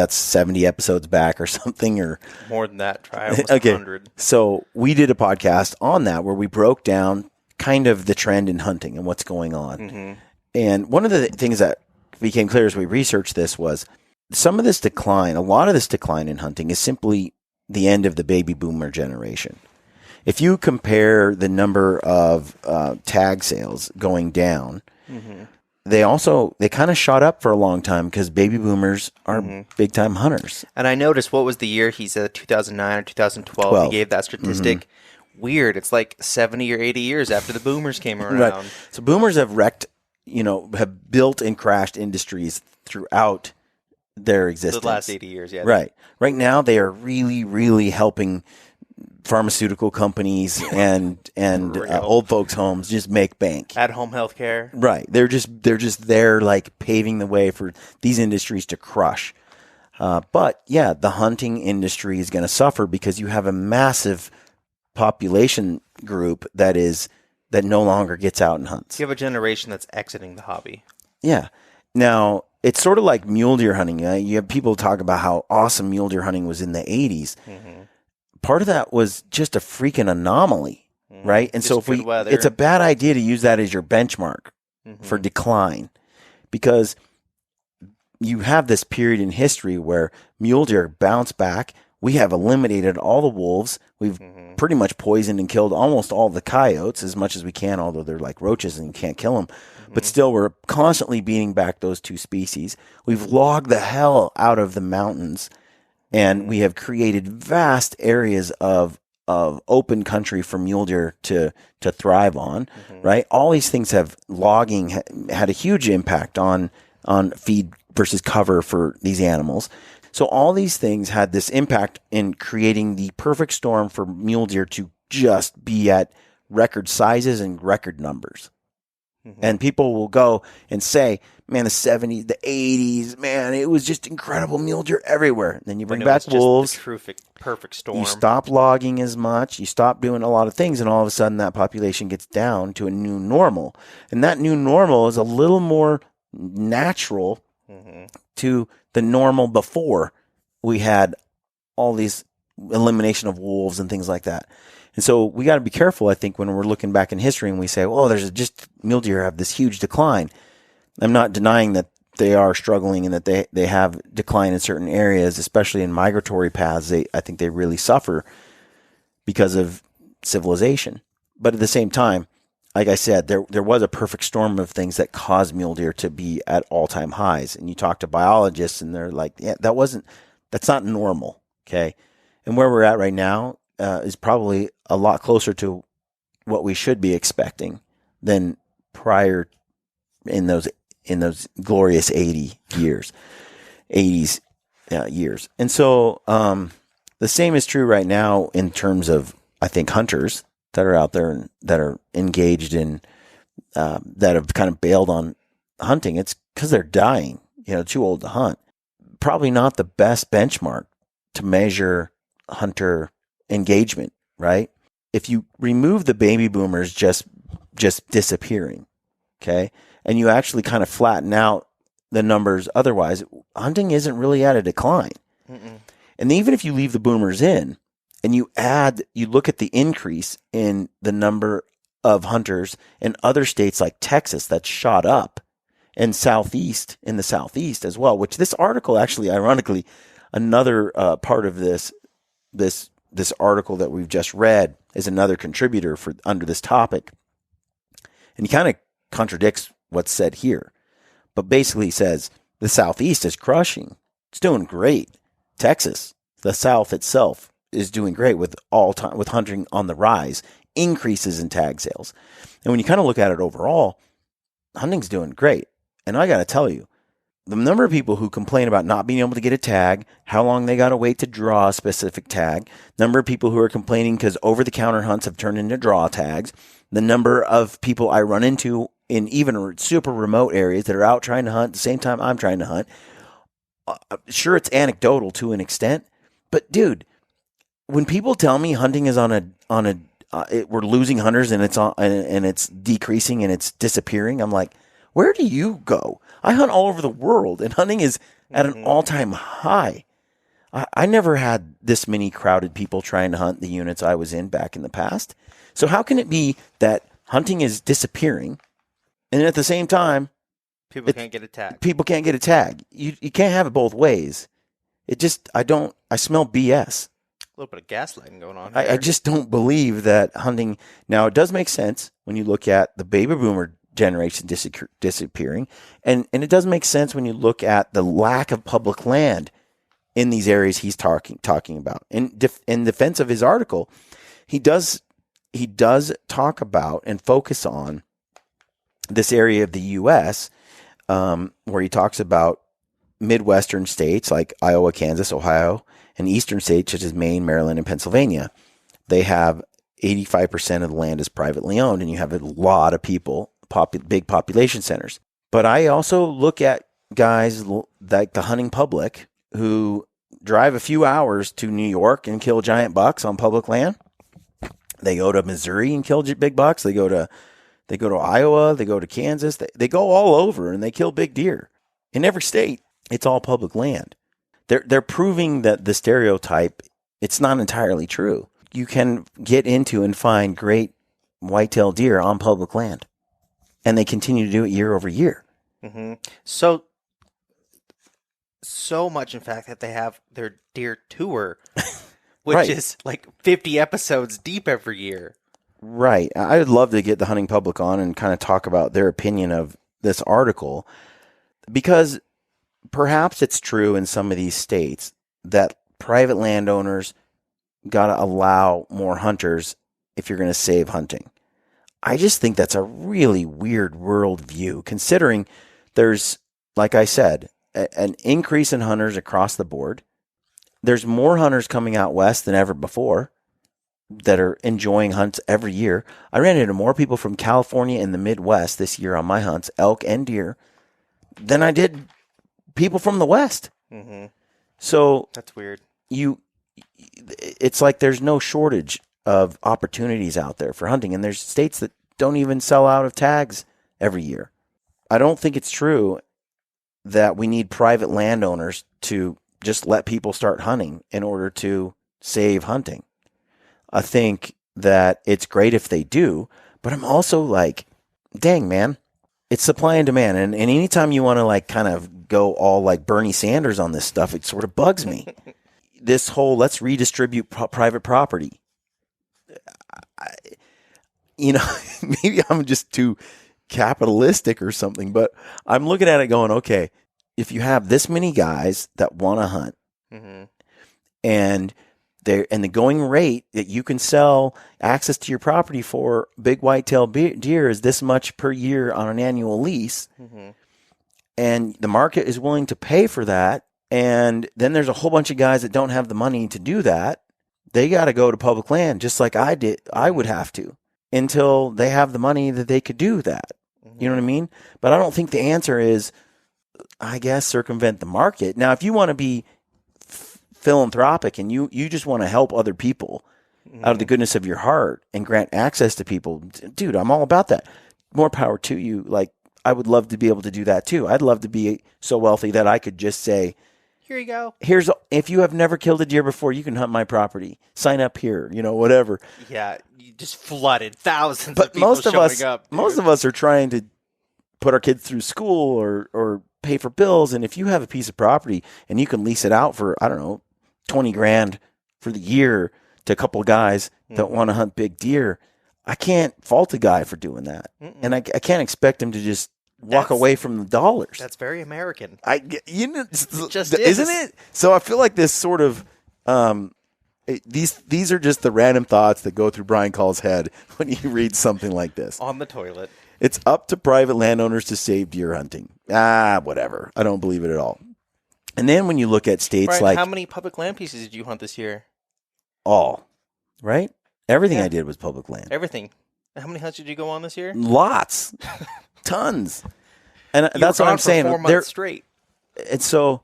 70 episodes back or something, or more than that. Try almost 100. So we did a podcast on that where we broke down kind of the trend in hunting and what's going on. Mm-hmm. And one of the things that became clear as we researched this was some of this decline, a lot of this decline in hunting is simply the end of the baby boomer generation. If you compare the number of tag sales going down, mm-hmm. They kind of shot up for a long time because baby boomers are mm-hmm. big time hunters. And I noticed, what was the year he said, 2009 or 2012? He gave that statistic. Mm-hmm. Weird. It's like 70 or 80 years after the boomers came around. Right. So boomers have have built and crashed industries throughout their existence. The last 80 years, yeah. Right. Right now, they are really, really helping pharmaceutical companies and old folks' homes just make bank. At home healthcare. Right. They're just there, like paving the way for these industries to crush. But yeah, the hunting industry is going to suffer because you have a massive population group that no longer gets out and hunts. You have a generation that's exiting the hobby. Yeah. Now, it's sort of like mule deer hunting. You have people talk about how awesome mule deer hunting was in the 80s. Mm-hmm. Part of that was just a freaking anomaly, right? And just so it's a bad idea to use that as your benchmark for decline, because you have this period in history where mule deer bounce back. We have eliminated all the wolves. We've pretty much poisoned and killed almost all the coyotes as much as we can, although they're like roaches and you can't kill them. But still, we're constantly beating back those two species. We've logged the hell out of the mountains, and we have created vast areas of open country for mule deer to thrive on, right? All these things have logging had a huge impact on feed versus cover for these animals. So all these things had this impact in creating the perfect storm for mule deer to just be at record sizes and record numbers. And people will go and say, man, the 70s, the 80s, man, it was just incredible mule deer everywhere. And then you bring back wolves. The perfect storm. You stop logging as much. You stop doing a lot of things. And all of a sudden that population gets down to a new normal. And that new normal is a little more natural to the normal before we had all these elimination of wolves and things like that. And so we got to be careful, I think, when we're looking back in history and we say, well, there's just mule deer have this huge decline. I'm not denying that they are struggling and that they have decline in certain areas, especially in migratory paths. I think they really suffer because of civilization. But at the same time, like I said, there was a perfect storm of things that caused mule deer to be at all-time highs. And you talk to biologists and they're like, yeah, that's not normal. Okay. And where we're at right now is probably a lot closer to what we should be expecting than prior in those glorious 80s years. And so the same is true right now in terms of, I think, hunters that are out there and that are engaged in that have kind of bailed on hunting. It's because they're dying, too old to hunt. Probably not the best benchmark to measure hunter engagement, right? If you remove the baby boomers just disappearing, okay, and you actually kind of flatten out the numbers otherwise, hunting isn't really at a decline. And even if you leave the boomers in and you look at the increase in the number of hunters in other states like Texas that's shot up, and in the Southeast as well, which this article actually, ironically, another part of this article that we've just read is another contributor under this topic. And he kind of contradicts what's said here, but basically says the Southeast is crushing. It's doing great. Texas, the South itself, is doing great with hunting on the rise, increases in tag sales. And when you kind of look at it overall, hunting's doing great. And I got to tell you, the number of people who complain about not being able to get a tag, how long they got to wait to draw a specific tag, number of people who are complaining because over-the-counter hunts have turned into draw tags, the number of people I run into in even super remote areas that are out trying to hunt at the same time I'm trying to hunt. Sure, it's anecdotal to an extent, but dude, when people tell me hunting is we're losing hunters and it's decreasing and it's disappearing, I'm like, where do you go? I hunt all over the world, and hunting is at an all-time high. I never had this many crowded people trying to hunt the units I was in back in the past. So how can it be that hunting is disappearing, and at the same time, people can't get a tag? People can't get a tag. You can't have it both ways. I smell BS. A little bit of gaslighting going on. I just don't believe that hunting. Now, it does make sense when you look at the baby boomer generation disappearing, and it does make sense when you look at the lack of public land in these areas he's talking about. In defense of his article, he does talk about and focus on this area of the U.S. Where he talks about Midwestern states like Iowa, Kansas, Ohio, and eastern states such as Maine, Maryland, and Pennsylvania. They have 85% of the land is privately owned, and you have a lot of people, big population centers. But I also look at guys like the hunting public who drive a few hours to New York and kill giant bucks on public land. They go to Missouri and kill big bucks. They go to Iowa. They go to Kansas. They go all over and they kill big deer. In every state, it's all public land. They're proving that the stereotype, it's not entirely true. You can get into and find great whitetail deer on public land, and they continue to do it year over year. Mm-hmm. So much, in fact, that they have their deer tour, which Right. is like 50 episodes deep every year. Right. I would love to get the hunting public on and kind of talk about their opinion of this article, because perhaps it's true in some of these states that private landowners got to allow more hunters if you're going to save hunting. I just think that's a really weird worldview, considering there's, like I said, an increase in hunters across the board. There's more hunters coming out west than ever before that are enjoying hunts every year. I ran into more people from California and the Midwest this year on my hunts, elk and deer, than I did people from the West. Mm-hmm. So that's weird. It's like there's no shortage of opportunities out there for hunting, and there's states that don't even sell out of tags every year. I don't think it's true that we need private landowners to just let people start hunting in order to save hunting. I think that it's great if they do, but I'm also like, dang, man, it's supply and demand. And anytime you want to like kind of go all like Bernie Sanders on this stuff, it sort of bugs me. This whole let's redistribute private property. Maybe I'm just too capitalistic or something, but I'm looking at it going, okay, if you have this many guys that want to hunt, mm-hmm. and the going rate that you can sell access to your property for big whitetail deer is this much per year on an annual lease, mm-hmm. and the market is willing to pay for that, and then there's a whole bunch of guys that don't have the money to do that. They got to go to public land, just like I did. I would have to, until they have the money that they could do that. Mm-hmm. You know what I mean? But I don't think the answer is, I guess, circumvent the market. Now, if you want to be philanthropic and you just want to help other people mm-hmm. out of the goodness of your heart and grant access to people, dude, I'm all about that. More power to you. Like, I would love to be able to do that too. I'd love to be so wealthy that I could just say, here you go. If you have never killed a deer before, you can hunt my property. Sign up here, whatever. Yeah, you just flooded thousands of people showing up. Dude. Most of us are trying to put our kids through school or pay for bills. And if you have a piece of property and you can lease it out for, I don't know, $20,000 for the year to a couple of guys that mm-hmm. want to hunt big deer, I can't fault a guy for doing that. Mm-mm. And I can't expect him to just walk away from the dollars. That's very American. It just isn't it? So I feel like this sort of these are just the random thoughts that go through Brian Call's head when he reads something like this. On the toilet. It's up to private landowners to save deer hunting. Whatever. I don't believe it at all. And then when you look at states Brian, like, how many public land pieces did you hunt this year? all, right? Everything Yeah. I did was public land. Everything. How many hunts did you go on this year? Lots. Tons. And You that's were what gone I'm for saying. 4 months straight. And so,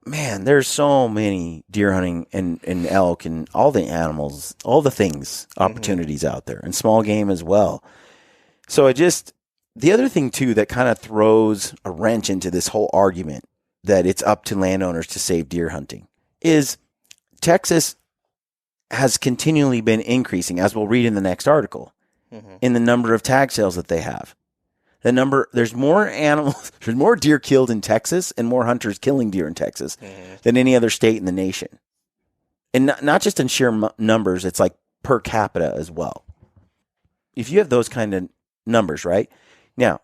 man, there's so many deer hunting and elk and all the animals, all the things, opportunities out there, and small game as well. So the other thing too that kind of throws a wrench into this whole argument that it's up to landowners to save deer hunting is Texas has continually been increasing, as we'll read in the next article, in the number of tag sales that they have. There's more animals, there's more deer killed in Texas and more hunters killing deer in Texas than any other state in the nation. And not just in sheer numbers, it's like per capita as well. If you have those kind of numbers, right? Now,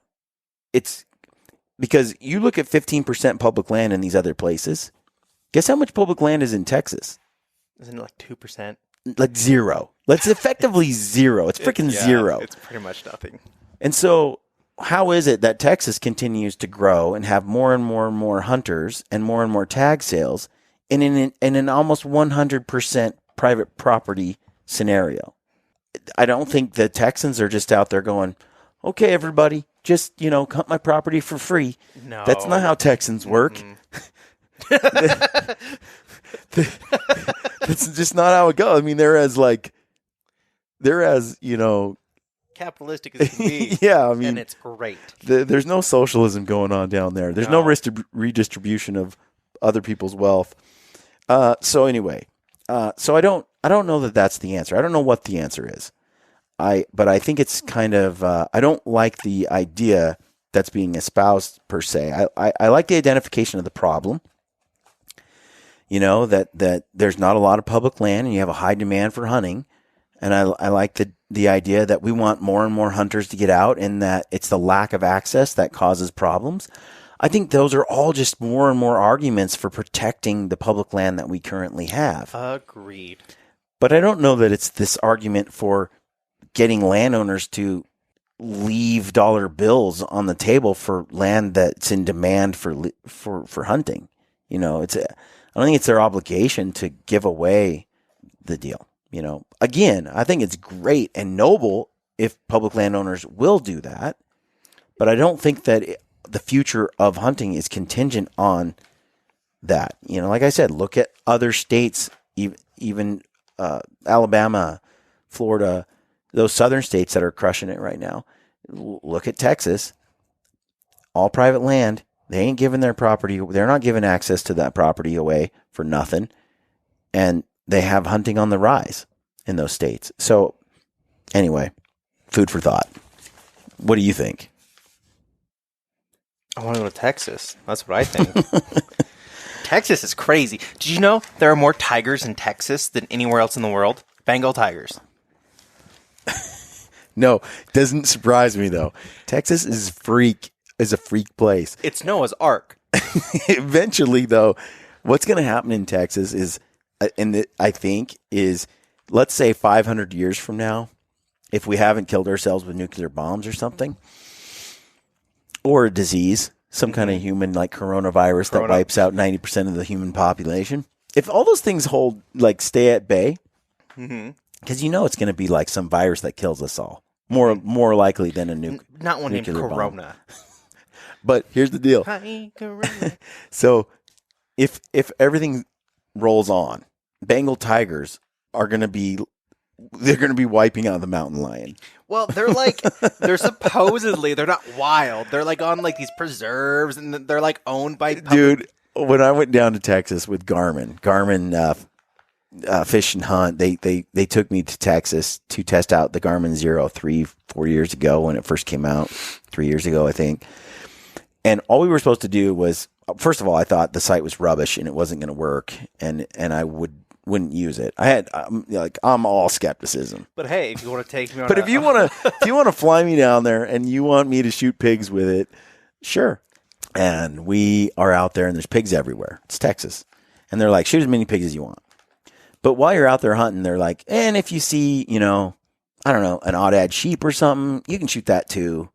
it's because you look at 15% public land in these other places. Guess how much public land is in Texas? Isn't it like 2%? Like zero. It's effectively zero. It's freaking zero. It's pretty much nothing. And so how is it that Texas continues to grow and have more and more and more hunters and more tag sales in an almost 100% private property scenario? I don't think the Texans are just out there going, okay, everybody, just, hunt my property for free. No. That's not how Texans work. That's just not how it goes. I mean, they're as, you know, capitalistic as can be. Yeah, I mean, and it's great. There's no socialism going on down there. There's no redistribution of other people's wealth. So anyway, so I don't know that that's the answer. I don't know what the answer is. But I think it's kind of, I don't like the idea that's being espoused per se. I like the identification of the problem. You know, that there's not a lot of public land and you have a high demand for hunting. And I like the idea that we want more and more hunters to get out and that it's the lack of access that causes problems. I think those are all just more and more arguments for protecting the public land that we currently have. Agreed. But I don't know that it's this argument for getting landowners to leave dollar bills on the table for land that's in demand for hunting. You know, I don't think it's their obligation to give away the deal. You know, again, I think it's great and noble if public landowners will do that, but I don't think that the future of hunting is contingent on that. You know, like I said, look at other states, even Alabama, Florida, those southern states that are crushing it right now. Look at Texas, all private land. They ain't giving their property. They're not giving access to that property away for nothing. And they have hunting on the rise in those states. So anyway, food for thought. What do you think? I want to go to Texas. That's what I think. Texas is crazy. Did you know there are more tigers in Texas than anywhere else in the world? Bengal tigers. No, doesn't surprise me though. Texas is a freak place. It's Noah's Ark. Eventually though, what's going to happen in Texas is, I think is, let's say 500 years from now, if we haven't killed ourselves with nuclear bombs or something, or a disease, some kind of human like coronavirus that wipes out 90% of the human population. If all those things stay at bay, because you know it's going to be like some virus that kills us all. More likely than a not one named Corona. But here's the deal. Hi, Corona. So if everything rolls on, Bengal tigers are going to be wiping out the mountain lion. Well, they're supposedly, they're not wild. They're like on like these preserves and they're like owned by Dude, when I went down to Texas with Garmin Fish and Hunt, they took me to Texas to test out the Garmin Zero 3-4 years ago when it first came out, 3 years ago, I think. And all we were supposed to do was, first of all, I thought the site was rubbish and it wasn't going to work, and I wouldn't use it. I'm all skepticism. But hey, if you want to take me on, if you want to fly me down there and you want me to shoot pigs with it, sure. And we are out there and there's pigs everywhere. It's Texas, and they're like, shoot as many pigs as you want. But while you're out there hunting, they're like, and if you see, you know, I don't know, an odd-ad sheep or something, you can shoot that too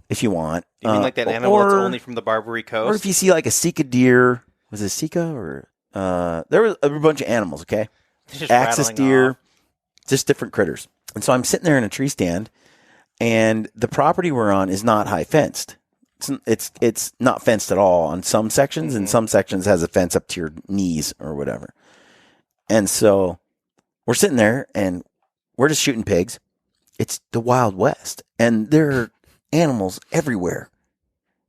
if you want. You mean like that animal that's only from the Barbary Coast? Or if you see like a Sika deer, was it Sika or there was a bunch of animals, okay? Axis deer, off. Just different critters. And so I'm sitting there in a tree stand, and the property we're on is not high fenced. It's not fenced at all on some sections, and some sections has a fence up to your knees or whatever. And so we're sitting there and we're just shooting pigs. It's the Wild West, and there are animals everywhere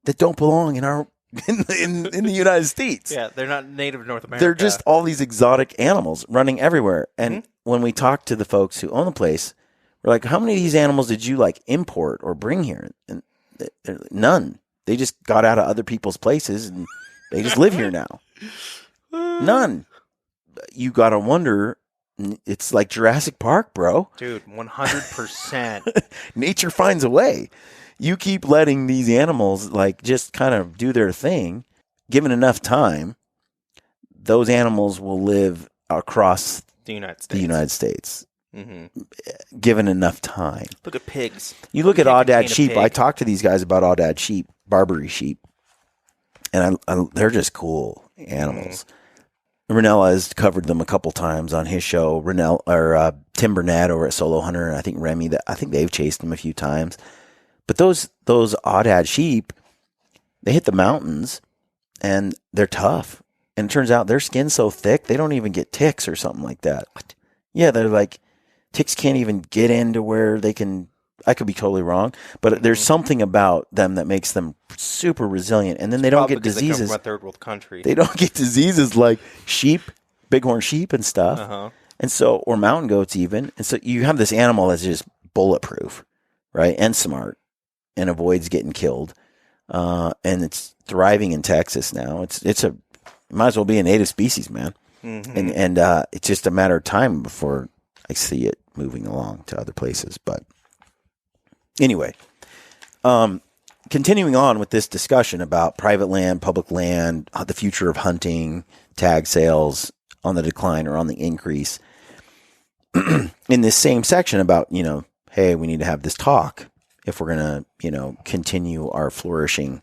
that don't belong in the United States. Yeah, they're not native to North America. They're just all these exotic animals running everywhere. And when we talk to the folks who own the place, we're like, how many of these animals did you like import or bring here? And none. They just got out of other people's places and they just live here now. None. You got to wonder, it's like Jurassic Park, bro. Dude, 100%. Nature finds a way. You keep letting these animals like just kind of do their thing, given enough time, those animals will live across the United States. Given enough time. Look at pigs. You look at odd-ad sheep. I talked to these guys about odd-ad sheep, Barbary sheep, and they're just cool animals. Ranella has covered them a couple times on his show. Tim Burnett over at Solo Hunter, and I think Remy. I think they've chased them a few times. But those odd-ad sheep, they hit the mountains, and they're tough. And it turns out their skin's so thick they don't even get ticks or something like that. What? Yeah, ticks can't even get into where they can. I could be totally wrong, but there's something about them that makes them super resilient. And then they don't get diseases. They come from a third world country. They don't get diseases like sheep, bighorn sheep and stuff. Uh-huh. And so, or mountain goats even. And so you have this animal that's just bulletproof, right? And smart and avoids getting killed. And it's thriving in Texas now. It might as well be a native species, man. Mm-hmm. And it's just a matter of time before I see it moving along to other places. But anyway, continuing on with this discussion about private land, public land, the future of hunting, tag sales on the decline or on the increase. In this same section about, hey, we need to have this talk if we're going to, continue our flourishing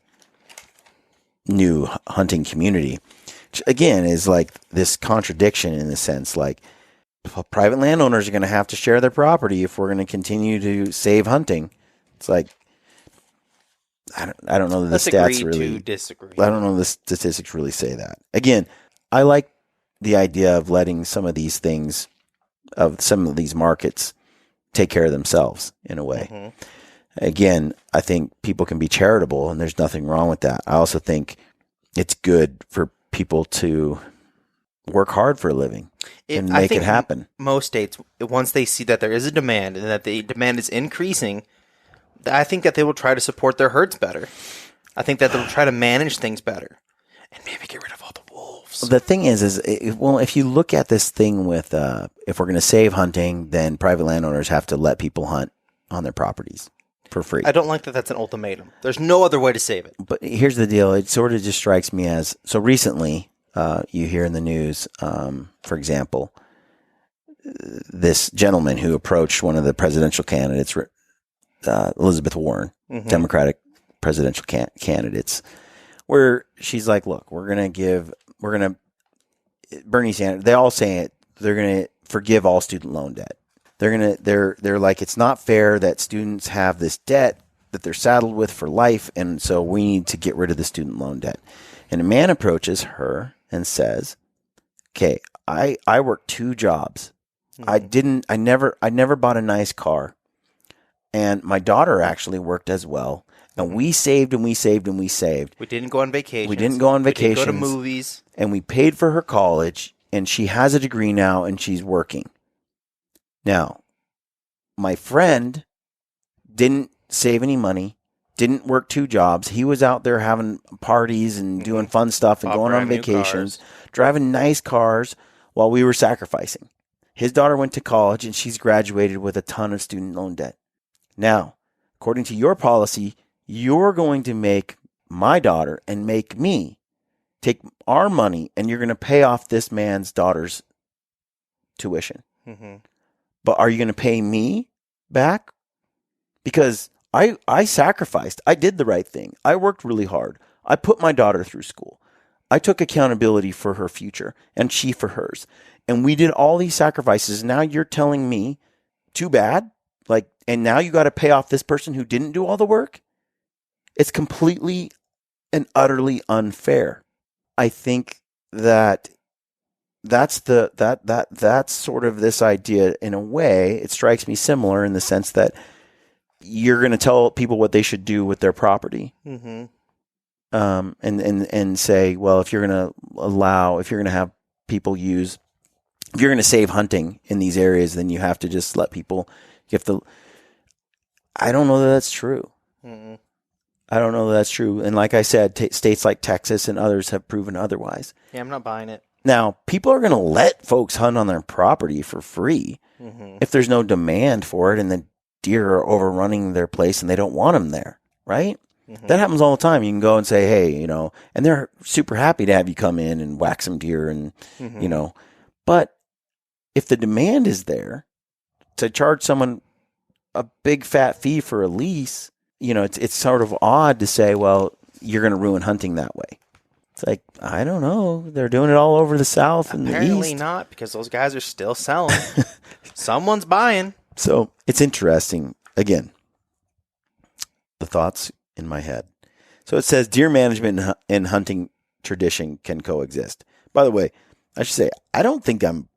new hunting community. Which again is like this contradiction in the sense like private landowners are going to have to share their property if we're going to continue to save hunting. It's like, I don't know that the stats really disagree. I don't know the statistics really say that. Again, I like the idea of letting some of these things, of some of these markets, take care of themselves in a way. Mm-hmm. Again, I think people can be charitable, and there's nothing wrong with that. I also think it's good for people to work hard for a living and make it happen. Most states, once they see that there is a demand and that the demand is increasing, I think that they will try to support their herds better. I think that they'll try to manage things better and maybe get rid of all the wolves. The thing is if you look at this thing with, if we're going to save hunting, then private landowners have to let people hunt on their properties for free. I don't like that that's an ultimatum. There's no other way to save it. But here's the deal. It sort of just strikes me as, so recently, you hear in the news, for example, this gentleman who approached one of the presidential candidates, Elizabeth Warren, mm-hmm. Democratic presidential candidates, where she's like, look, Bernie Sanders, they all say it, they're going to forgive all student loan debt. They're like, it's not fair that students have this debt that they're saddled with for life. And so we need to get rid of the student loan debt. And a man approaches her and says, okay, I worked 2 jobs. Mm-hmm. I never bought a nice car. And my daughter actually worked as well. And we saved and we saved and we saved. We didn't go on vacation. We didn't go on vacations. We didn't go to movies. And we paid for her college. And she has a degree now and she's working. Now, my friend didn't save any money, didn't work 2 jobs. He was out there having parties and doing fun stuff and going on vacations, driving nice cars while we were sacrificing. His daughter went to college and she's graduated with a ton of student loan debt. Now, according to your policy, you're going to make my daughter and make me take our money and you're going to pay off this man's daughter's tuition. Mm-hmm. But are you going to pay me back? Because I sacrificed. I did the right thing. I worked really hard. I put my daughter through school. I took accountability for her future and she for hers. And we did all these sacrifices. Now you're telling me, too bad? And now you got to pay off this person who didn't do all the work? It's completely and utterly unfair. I think that that's sort of this idea in a way. It strikes me similar in the sense that you're going to tell people what they should do with their property, mm-hmm. And say, well, if you're going to have people use, if you're going to save hunting in these areas, then you have to just let people. I don't know that that's true. Mm-hmm. I don't know that that's true. And like I said, states like Texas and others have proven otherwise. Yeah, I'm not buying it. Now, people are going to let folks hunt on their property for free mm-hmm. if there's no demand for it and the deer are overrunning their place and they don't want them there, right? Mm-hmm. That happens all the time. You can go and say, hey, and they're super happy to have you come in and whack some deer and, mm-hmm. But if the demand is there to charge someone a big fat fee for a lease, it's sort of odd to say, well, you're going to ruin hunting that way. It's like, I don't know. They're doing it all over the South and the East. Apparently not, because those guys are still selling. Someone's buying. So it's interesting. Again, the thoughts in my head. So it says deer management and hunting tradition can coexist. By the way, I should say, I don't think I'm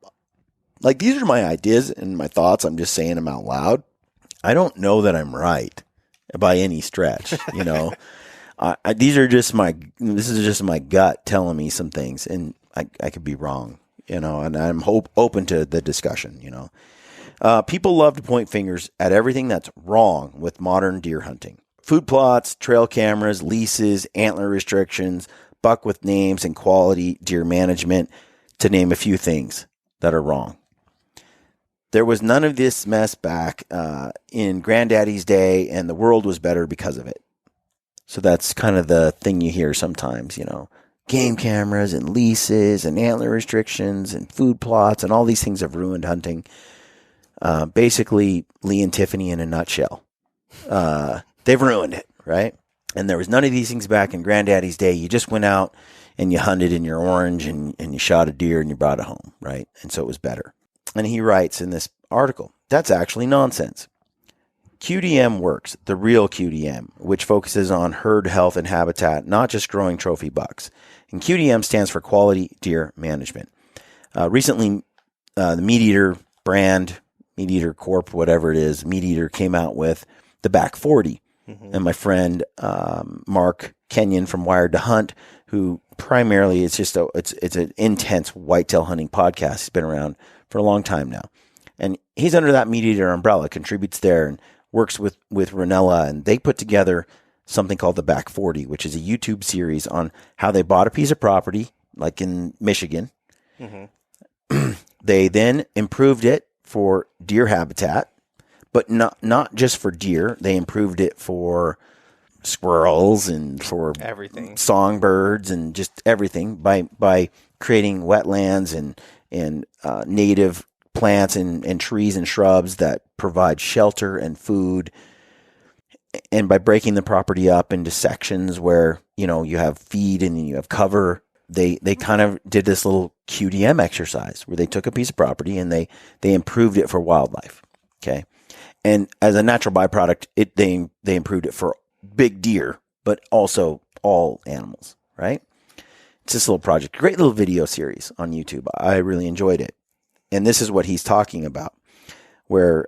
Like, these are my ideas and my thoughts. I'm just saying them out loud. I don't know that I'm right by any stretch, you know. This is just my gut telling me some things, and I could be wrong, you know, and I'm open to the discussion, you know. People love to point fingers at everything that's wrong with modern deer hunting. Food plots, trail cameras, leases, antler restrictions, buck with names, and quality deer management, to name a few things that are wrong. There was none of this mess back in Granddaddy's day, and the world was better because of it. So that's kind of the thing you hear sometimes, you know. Game cameras and leases and antler restrictions and food plots and all these things have ruined hunting. Basically, Lee and Tiffany in a nutshell. They've ruined it, right? And there was none of these things back in Granddaddy's day. You just went out and you hunted in your orange and you shot a deer and you brought it home, right? And so it was better. And he writes in this article, that's actually nonsense. QDM works, the real QDM, which focuses on herd health and habitat, not just growing trophy bucks. And QDM stands for Quality Deer Management. Recently, the Meat Eater brand, Meat Eater Corp, whatever it is, Meat Eater came out with the Back 40. Mm-hmm. And my friend Mark Kenyon from Wired to Hunt, who primarily it's an intense whitetail hunting podcast. He's been around for a long time now. And he's under that Meat Eater umbrella, contributes there, and works with Ranella, and they put together something called the Back 40, which is a YouTube series on how they bought a piece of property, like in Michigan. Mm-hmm. They then improved it for deer habitat, but not just for deer. They improved it for squirrels and for everything, songbirds and just everything by creating wetlands and native plants and trees and shrubs that provide shelter and food, and by breaking the property up into sections where, you know, you have feed and you have cover. They kind of did this little QDM exercise where they took a piece of property and they improved it for wildlife. Okay. And as a natural byproduct, they improved it for big deer, but also all animals, right? It's this little project, great little video series on YouTube. I really enjoyed it. And this is what he's talking about, where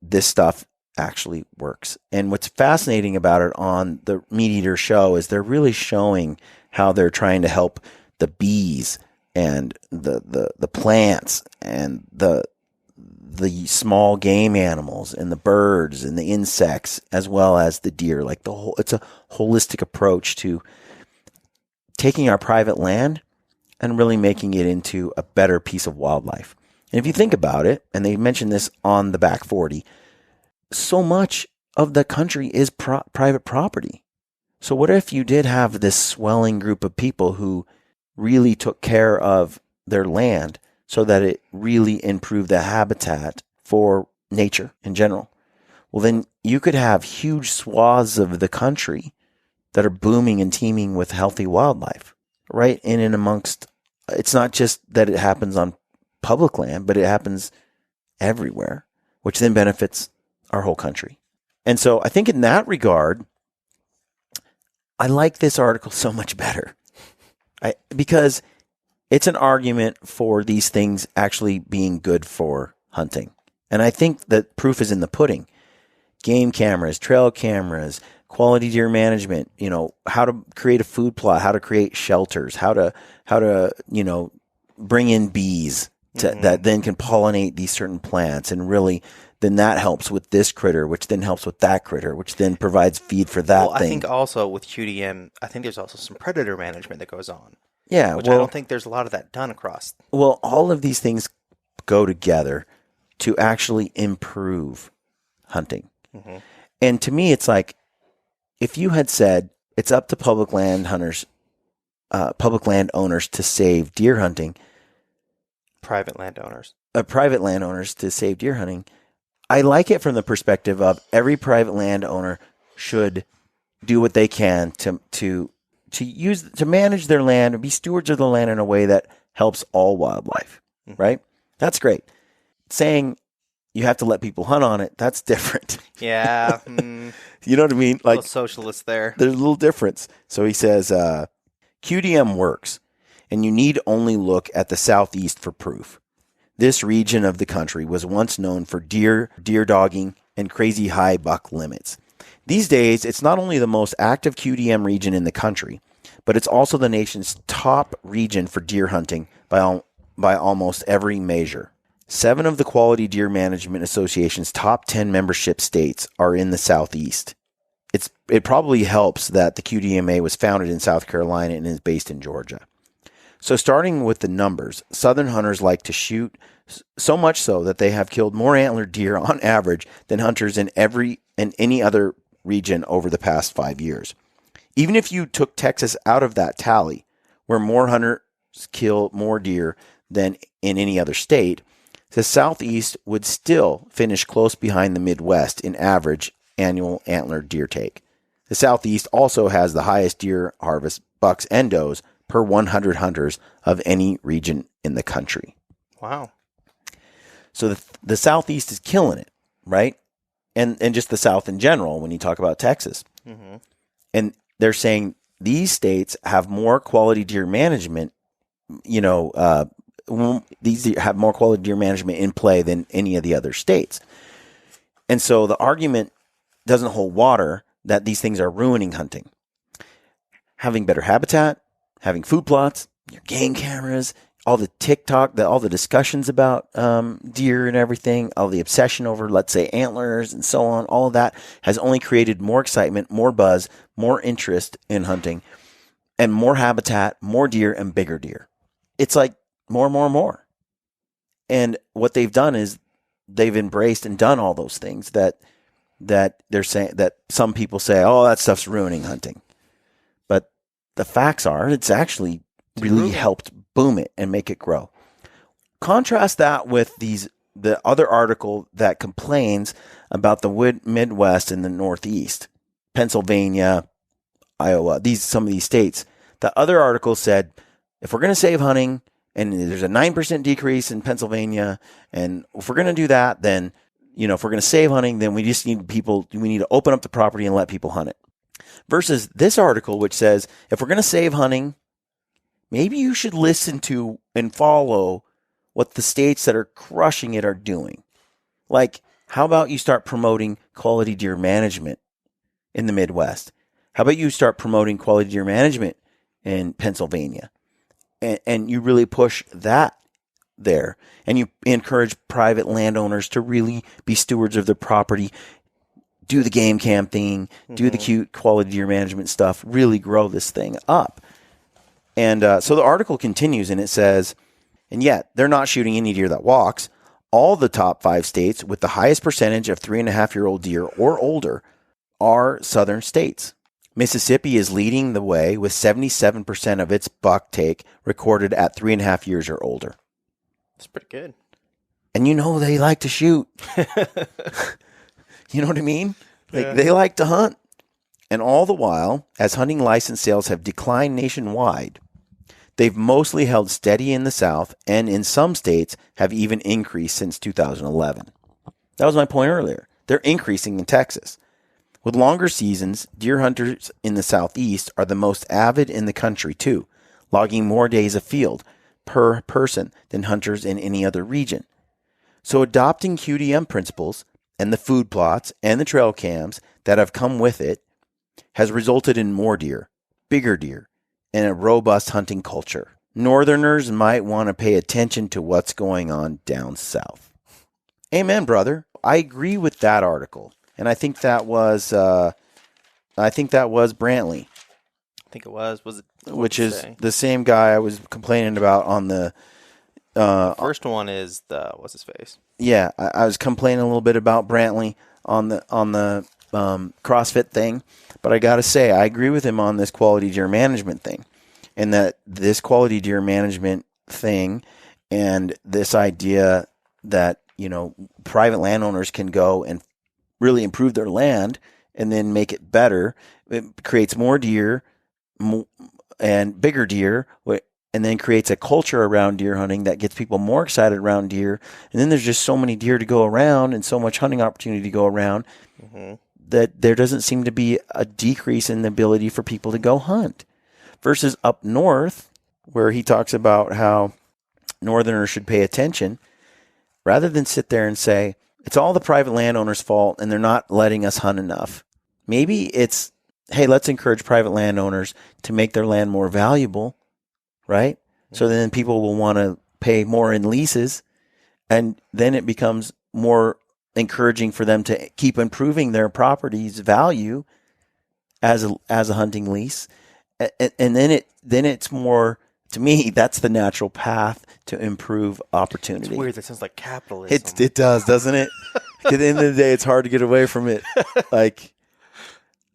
this stuff actually works. And what's fascinating about it on the Meat Eater show is they're really showing how they're trying to help the bees and the plants and the small game animals and the birds and the insects, as well as the deer. Like it's a holistic approach to taking our private land and really making it into a better piece of wildlife. And if you think about it, and they mentioned this on the Back 40, so much of the country is private property. So what if you did have this swelling group of people who really took care of their land so that it really improved the habitat for nature in general? Well, then you could have huge swaths of the country that are booming and teeming with healthy wildlife, right in and amongst. It's not just that it happens on public land, but it happens everywhere, which then benefits our whole country. And so I think in that regard, I like this article so much better because it's an argument for these things actually being good for hunting. And I think that proof is in the pudding. Game cameras, trail cameras, quality deer management, you know, how to create a food plot, how to create shelters, how to, you know, bring in bees that then can pollinate these certain plants. And really, then that helps with this critter, which then helps with that critter, which then provides feed for that thing. I think also with QDM, I think there's also some predator management that goes on. Yeah. Which I don't think there's a lot of that done across. Well, all of these things go together to actually improve hunting. Mm-hmm. And to me, it's like, if you had said it's up to public land owners to save deer hunting, private landowners to save deer hunting, I like it from the perspective of every private landowner should do what they can to manage their land and be stewards of the land in a way that helps all wildlife. Mm-hmm. Right? That's great. Saying you have to let people hunt on it, that's different. Yeah. You know what I mean? Like, socialist there. There's a little difference. So he says, QDM works, and you need only look at the Southeast for proof. This region of the country was once known for deer dogging, and crazy high buck limits. These days, it's not only the most active QDM region in the country, but it's also the nation's top region for deer hunting by almost every measure. 7 of the Quality Deer Management Association's top 10 membership states are in the Southeast. It probably helps that the QDMA was founded in South Carolina and is based in Georgia. So starting with the numbers, Southern hunters like to shoot, so much so that they have killed more antlered deer on average than hunters in any other region over the past 5 years. Even if you took Texas out of that tally, where more hunters kill more deer than in any other state, the Southeast would still finish close behind the Midwest in average annual antlered deer take. The Southeast also has the highest deer harvest, bucks and does, per 100 hunters of any region in the country. Wow. So the Southeast is killing it, right? And just the South in general when you talk about Texas. Mm-hmm. And they're saying these states have more quality deer management, these have more quality deer management in play than any of the other states. And so the argument doesn't hold water that these things are ruining hunting. Having better habitat, having food plots, your game cameras, all the TikTok, all the discussions about deer and everything, all the obsession over, let's say, antlers and so on, all of that has only created more excitement, more buzz, more interest in hunting, and more habitat, more deer, and bigger deer. It's like more. And what they've done is they've embraced and done all those things that they're saying, that some people say, oh, that stuff's ruining hunting. But the facts are, it's actually really helped boom it and make it grow. Contrast that with the other article that complains about the Midwest and the Northeast, Pennsylvania, Iowa, some of these states. The other article said, if we're going to save hunting, and there's a 9% decrease in Pennsylvania, and if we're going to do that, then, if we're going to save hunting, then we just need we need to open up the property and let people hunt it. Versus this article, which says, if we're going to save hunting, maybe you should listen to and follow what the states that are crushing it are doing. Like, how about you start promoting quality deer management in the Midwest? How about you start promoting quality deer management in Pennsylvania? And you really push that there. And you encourage private landowners to really be stewards of their property, do the game cam thing, do the cute quality deer management stuff, really grow this thing up. And so the article continues and it says, and yet they're not shooting any deer that walks. All the top 5 states with the highest percentage of 3.5-year-old deer or older are southern states. Mississippi is leading the way with 77% of its buck take recorded at 3.5 years or older. That's pretty good. And they like to shoot. You know what I mean? They like to hunt. And all the while, as hunting license sales have declined nationwide, they've mostly held steady in the South, and in some states have even increased since 2011. That was my point earlier. They're increasing in Texas. With longer seasons, deer hunters in the Southeast are the most avid in the country too, logging more days afield per person than hunters in any other region. So adopting QDM principles and the food plots and the trail cams that have come with it has resulted in more deer, bigger deer, and a robust hunting culture. Northerners might want to pay attention to what's going on down south. Amen, brother. I agree with that article. And I think that was Brantley. I think it was. Which is the same guy I was complaining about on the... first one is what's his face? Yeah, I was complaining a little bit about Brantley on the CrossFit thing. But I got to say, I agree with him on this quality deer management thing. And that this quality deer management thing and this idea that, private landowners can go and really improve their land and then make it better. It creates more deer and bigger deer, and then creates a culture around deer hunting that gets people more excited around deer. And then there's just so many deer to go around and so much hunting opportunity to go around that there doesn't seem to be a decrease in the ability for people to go hunt. Versus up north, where he talks about how Northerners should pay attention. rather than sit there and say, it's all the private landowners' fault and they're not letting us hunt enough. Maybe it's, hey, let's encourage private landowners to make their land more valuable, right? So then people will want to pay more in leases, and then it becomes more encouraging for them to keep improving their property's value as a hunting lease. And then it's more, to me, that's the natural path to improve opportunity. It's weird. That sounds like capitalism. It does, doesn't it? At the end of the day, it's hard to get away from it. Like,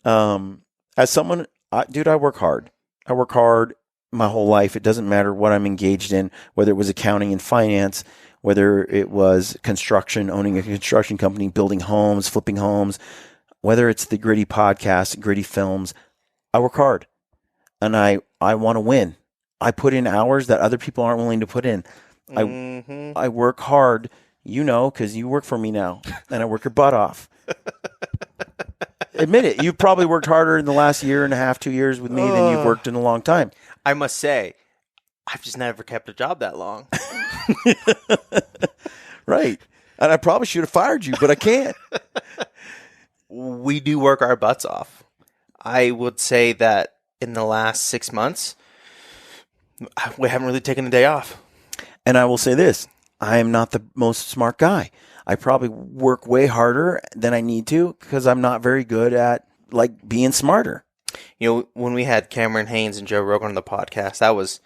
as someone, I work hard. I work hard my whole life. It doesn't matter what I'm engaged in, whether it was accounting and finance, whether it was construction, owning a construction company, building homes, flipping homes, whether it's the gritty podcast, gritty films. I work hard, and I want to win. I put in hours that other people aren't willing to put in. I work hard, because you work for me now, and I work your butt off. Admit it. You've probably worked harder in the last year and a half, 2 years with me than you've worked in a long time. I must say, I've just never kept a job that long. Right. And I probably should have fired you, but I can't. We do work our butts off. I would say that in the last 6 months, we haven't really taken a day off. And I will say this, I am not the most smart guy. I probably work way harder than I need to because I'm not very good at being smarter. When we had Cameron Haynes and Joe Rogan on the podcast, that was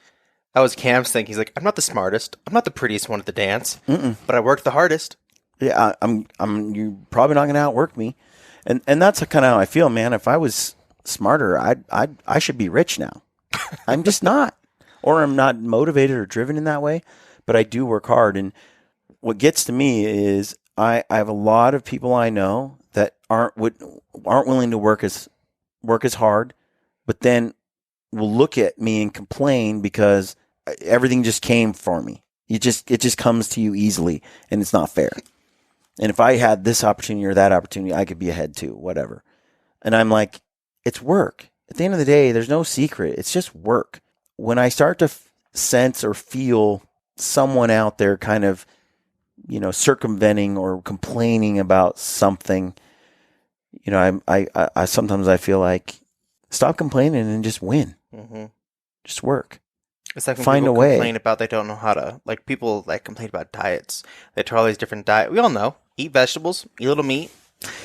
Cam's thing. He's like, I'm not the smartest. I'm not the prettiest one at the dance, but I work the hardest. Yeah, you're probably not going to outwork me. And that's kind of how I feel, man. If I was smarter, I should be rich now. I'm just not. Or I'm not motivated or driven in that way, but I do work hard. And what gets to me is I have a lot of people I know that aren't willing to work as hard, but then will look at me and complain because everything just came for me. It just comes to you easily, and it's not fair. And if I had this opportunity or that opportunity, I could be ahead too, whatever. And I'm like, it's work. At the end of the day, there's no secret. It's just work. When I start to sense or feel someone out there kind of, circumventing or complaining about something, I sometimes I feel like stop complaining and just win. Mm-hmm. Just work. It's like when find people a way. Complain about they don't know how to, like people like complain about diets. They try all these different diets. We all know. Eat vegetables, eat a little meat.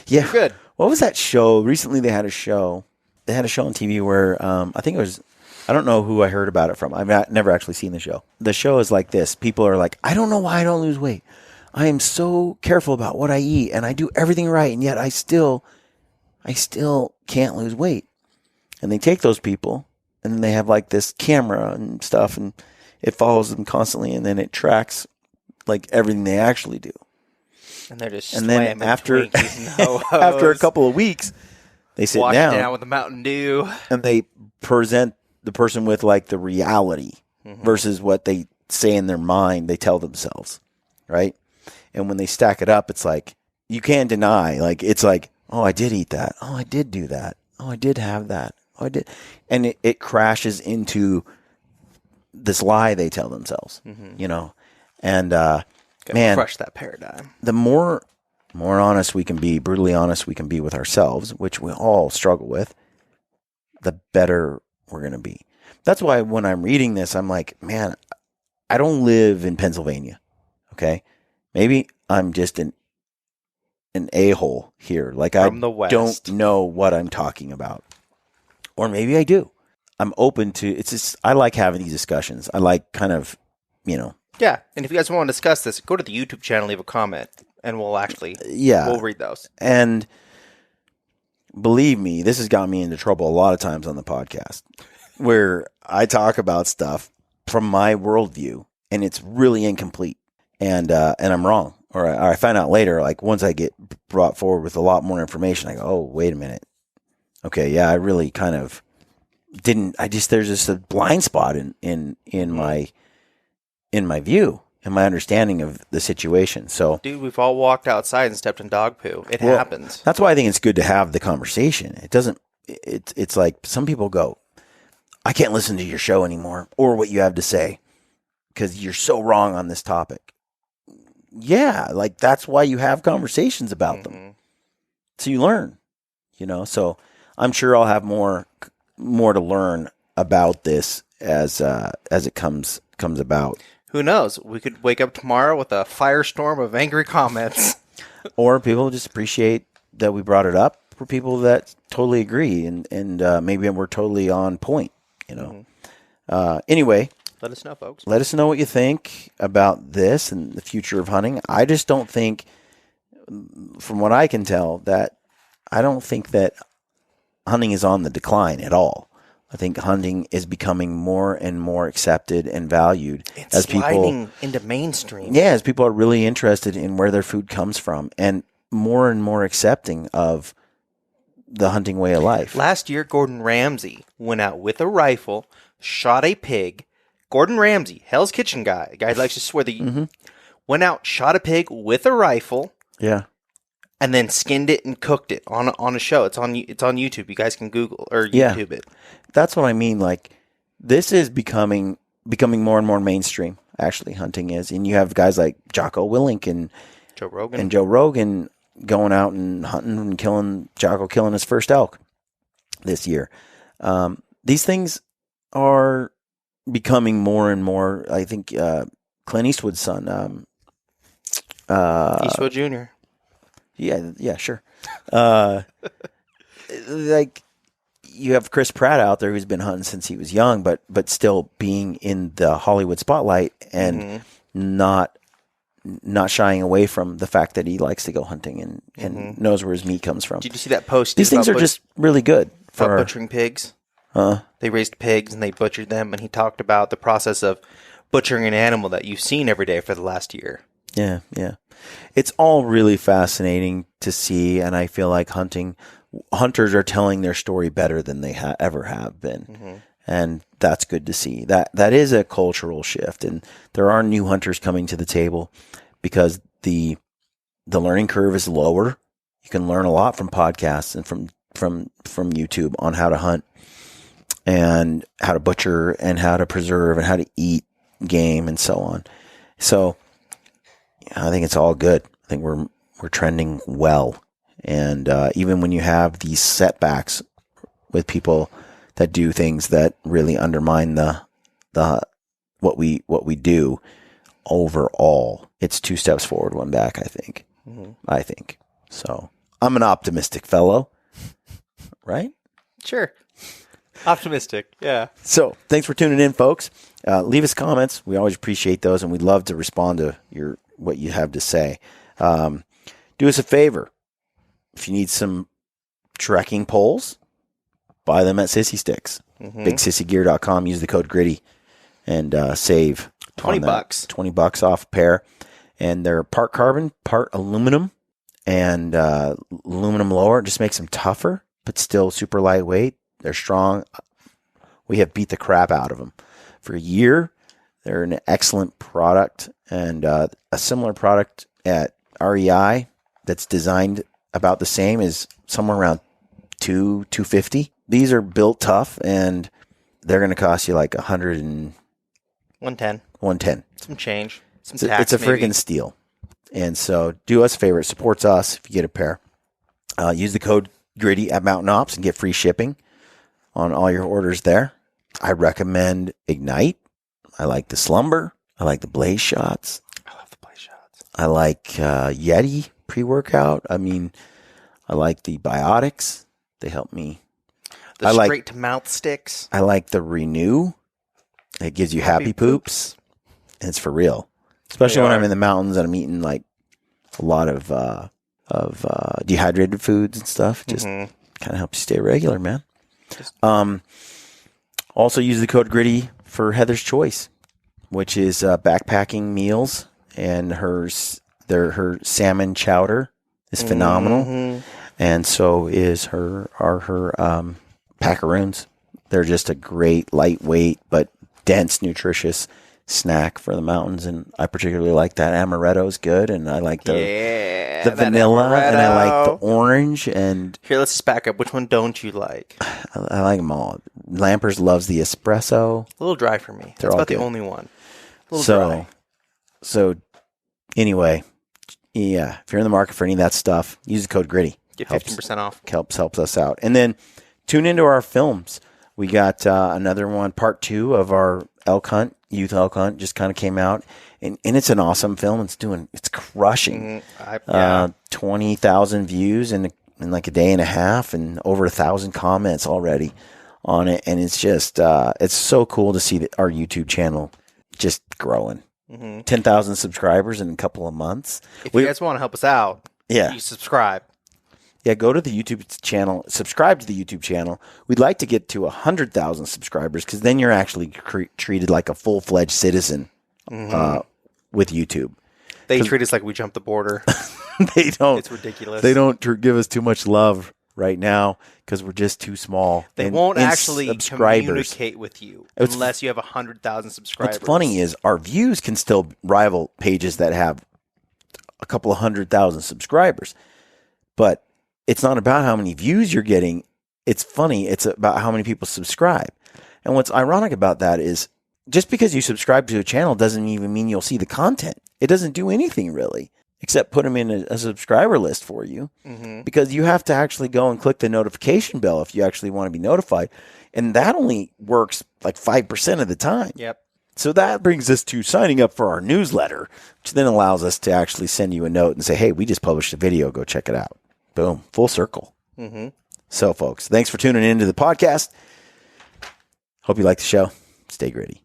Yeah. You're good. What was that show? Recently they had a show. They had a show on TV where I think it was, I don't know who I heard about it from. I've never actually seen the show. The show is like this. People are like, I don't know why I don't lose weight. I am so careful about what I eat and I do everything right, and yet I still can't lose weight. And they take those people and then they have like this camera and stuff, and it follows them constantly, and then it tracks like everything they actually do. And they're just and then after Twinkies after a couple of weeks, they sit down with a Mountain Dew, and they present the person with like the reality versus what they say in their mind. They tell themselves, right? And when they stack it up, it's like you can't deny. Like it's like, oh, I did eat that. Oh, I did do that. Oh, I did have that. Oh, I did, and it crashes into this lie they tell themselves. And man, crush that paradigm. The more honest we can be, brutally honest we can be with ourselves, which we all struggle with, the better we're going to be. That's why when I'm reading this, I'm like, man, I don't live in Pennsylvania. Okay. Maybe I'm just an a-hole here. Like From the West. Don't know what I'm talking about. Or maybe I do. I'm open to, it's just, I like having these discussions. I like kind of, Yeah, and if you guys want to discuss this, go to the YouTube channel, leave a comment, and we'll read those. And believe me, this has got me into trouble a lot of times on the podcast, where I talk about stuff from my worldview, and it's really incomplete, and I'm wrong, or I find out later, like once I get brought forward with a lot more information, I go, oh, wait a minute, okay, yeah, I really kind of didn't. There's just a blind spot in my view and my understanding of the situation. So, dude, we've all walked outside and stepped in dog poo. It happens. That's why I think it's good to have the conversation. It's like some people go, I can't listen to your show anymore or what you have to say because you're so wrong on this topic. yeah, like that's why you have conversations about them. So you learn, so I'm sure I'll have more to learn about this as it comes about. Who knows? We could wake up tomorrow with a firestorm of angry comments. Or people just appreciate that we brought it up for people that totally agree and maybe we're totally on point, Anyway, let us know, folks. Let us know what you think about this and the future of hunting. I just don't think, from what I can tell, I don't think that hunting is on the decline at all. I think hunting is becoming more and more accepted and valued as people into mainstream. Yeah, as people are really interested in where their food comes from and more accepting of the hunting way of life. Last year, Gordon Ramsay went out with a rifle, shot a pig. Gordon Ramsay, Hell's Kitchen guy, a guy who likes to swear went out, shot a pig with a rifle. Yeah. And then skinned it and cooked it on a show. It's on YouTube. You guys can Google or YouTube it. That's what I mean. Like, this is becoming more and more mainstream. Actually, hunting is, and you have guys like Jocko Willink and Joe Rogan going out and hunting and killing his first elk this year. These things are becoming more and more. I think Clint Eastwood's son, Eastwood Jr. Yeah, sure. Like, you have Chris Pratt out there who's been hunting since he was young, but still being in the Hollywood spotlight and not shying away from the fact that he likes to go hunting and knows where his meat comes from. Did you see that post? These things are just really good for butchering pigs. They raised pigs and they butchered them, and he talked about the process of butchering an animal that you've seen every day for the last year. Yeah. It's all really fascinating to see, and I feel like hunters are telling their story better than they ever have been. And that's good to see. That is a cultural shift, and there are new hunters coming to the table because the learning curve is lower. You can learn a lot from podcasts and from YouTube on how to hunt and how to butcher and how to preserve and how to eat game and so on. So I think it's all good. I think we're trending well. And even when you have these setbacks with people that do things that really undermine the what we do, overall, it's 2 steps forward, 1 back, I think. I think. So I'm an optimistic fellow, right? Sure. Optimistic, yeah. So thanks for tuning in, folks. Leave us comments. We always appreciate those, and we'd love to respond to what you have to say. Do us a favor. If you need some trekking poles, buy them at Sissy Sticks. BigSissyGear.com. Use the code GRITTY and save $20. $20 off a pair. And they're part carbon, part aluminum, and aluminum lower. It just makes them tougher, but still super lightweight. They're strong. We have beat the crap out of them for a year. They're an excellent product, and a similar product at REI that's designed about the same is somewhere around $250. These are built tough, and they're going to cost you like $110. Some change. Some tax. It's a freaking steal. And so do us a favor. It supports us if you get a pair. Use the code GRITTY at Mountain Ops and get free shipping on all your orders there. I recommend Ignite. I like the Slumber. I like the Blaze Shots. I love the Blaze Shots. I like Yeti pre-workout. I mean, I like the Biotics. They help me. The straight-to-mouth sticks. I like the Renew. It gives you happy poops. And it's for real. Especially when I'm in the mountains and I'm eating like a lot of dehydrated foods and stuff. Just kind of helps you stay regular, man. Also use the code GRITTY for Heather's Choice, which is backpacking meals, and her salmon chowder is phenomenal, and so is her packaroons. They're just a great lightweight but dense, nutritious snack for the mountains, and I particularly like that. Amaretto is good, and I like the vanilla, and I like the orange. And here, let's just back up. Which one don't you like? I like them all. Lampers loves the espresso. A little dry for me. That's about the only one. A little dry. So Anyway, yeah, if you're in the market for any of that stuff, use the code GRITTY. Get 15% off. Helps us out. And then tune into our films. We got another one, part 2 of our elk hunt, youth elk hunt, just kind of came out. And it's an awesome film. It's crushing. 20,000 views in like a day and a half, and over 1,000 comments already on it. And it's just, it's so cool to see our YouTube channel just growing. 10,000 subscribers in a couple of months. If you guys want to help us out, you subscribe. Yeah, go to the YouTube channel, subscribe to the YouTube channel. We'd like to get to 100,000 subscribers, because then you're actually treated like a full-fledged citizen with YouTube. They treat us like we jumped the border. They don't. It's ridiculous. They don't give us too much love right now because we're just too small. They won't actually communicate with you unless you have 100,000 subscribers. What's funny is our views can still rival pages that have a couple of 100,000 subscribers. But it's not about how many views you're getting. It's funny. It's about how many people subscribe. And what's ironic about that is just because you subscribe to a channel doesn't even mean you'll see the content. It doesn't do anything really, except put them in a subscriber list for you, because you have to actually go and click the notification bell if you actually want to be notified. And that only works like 5% of the time. Yep. So that brings us to signing up for our newsletter, which then allows us to actually send you a note and say, hey, we just published a video. Go check it out. Boom. Full circle. So, folks, thanks for tuning into the podcast. Hope you like the show. Stay gritty.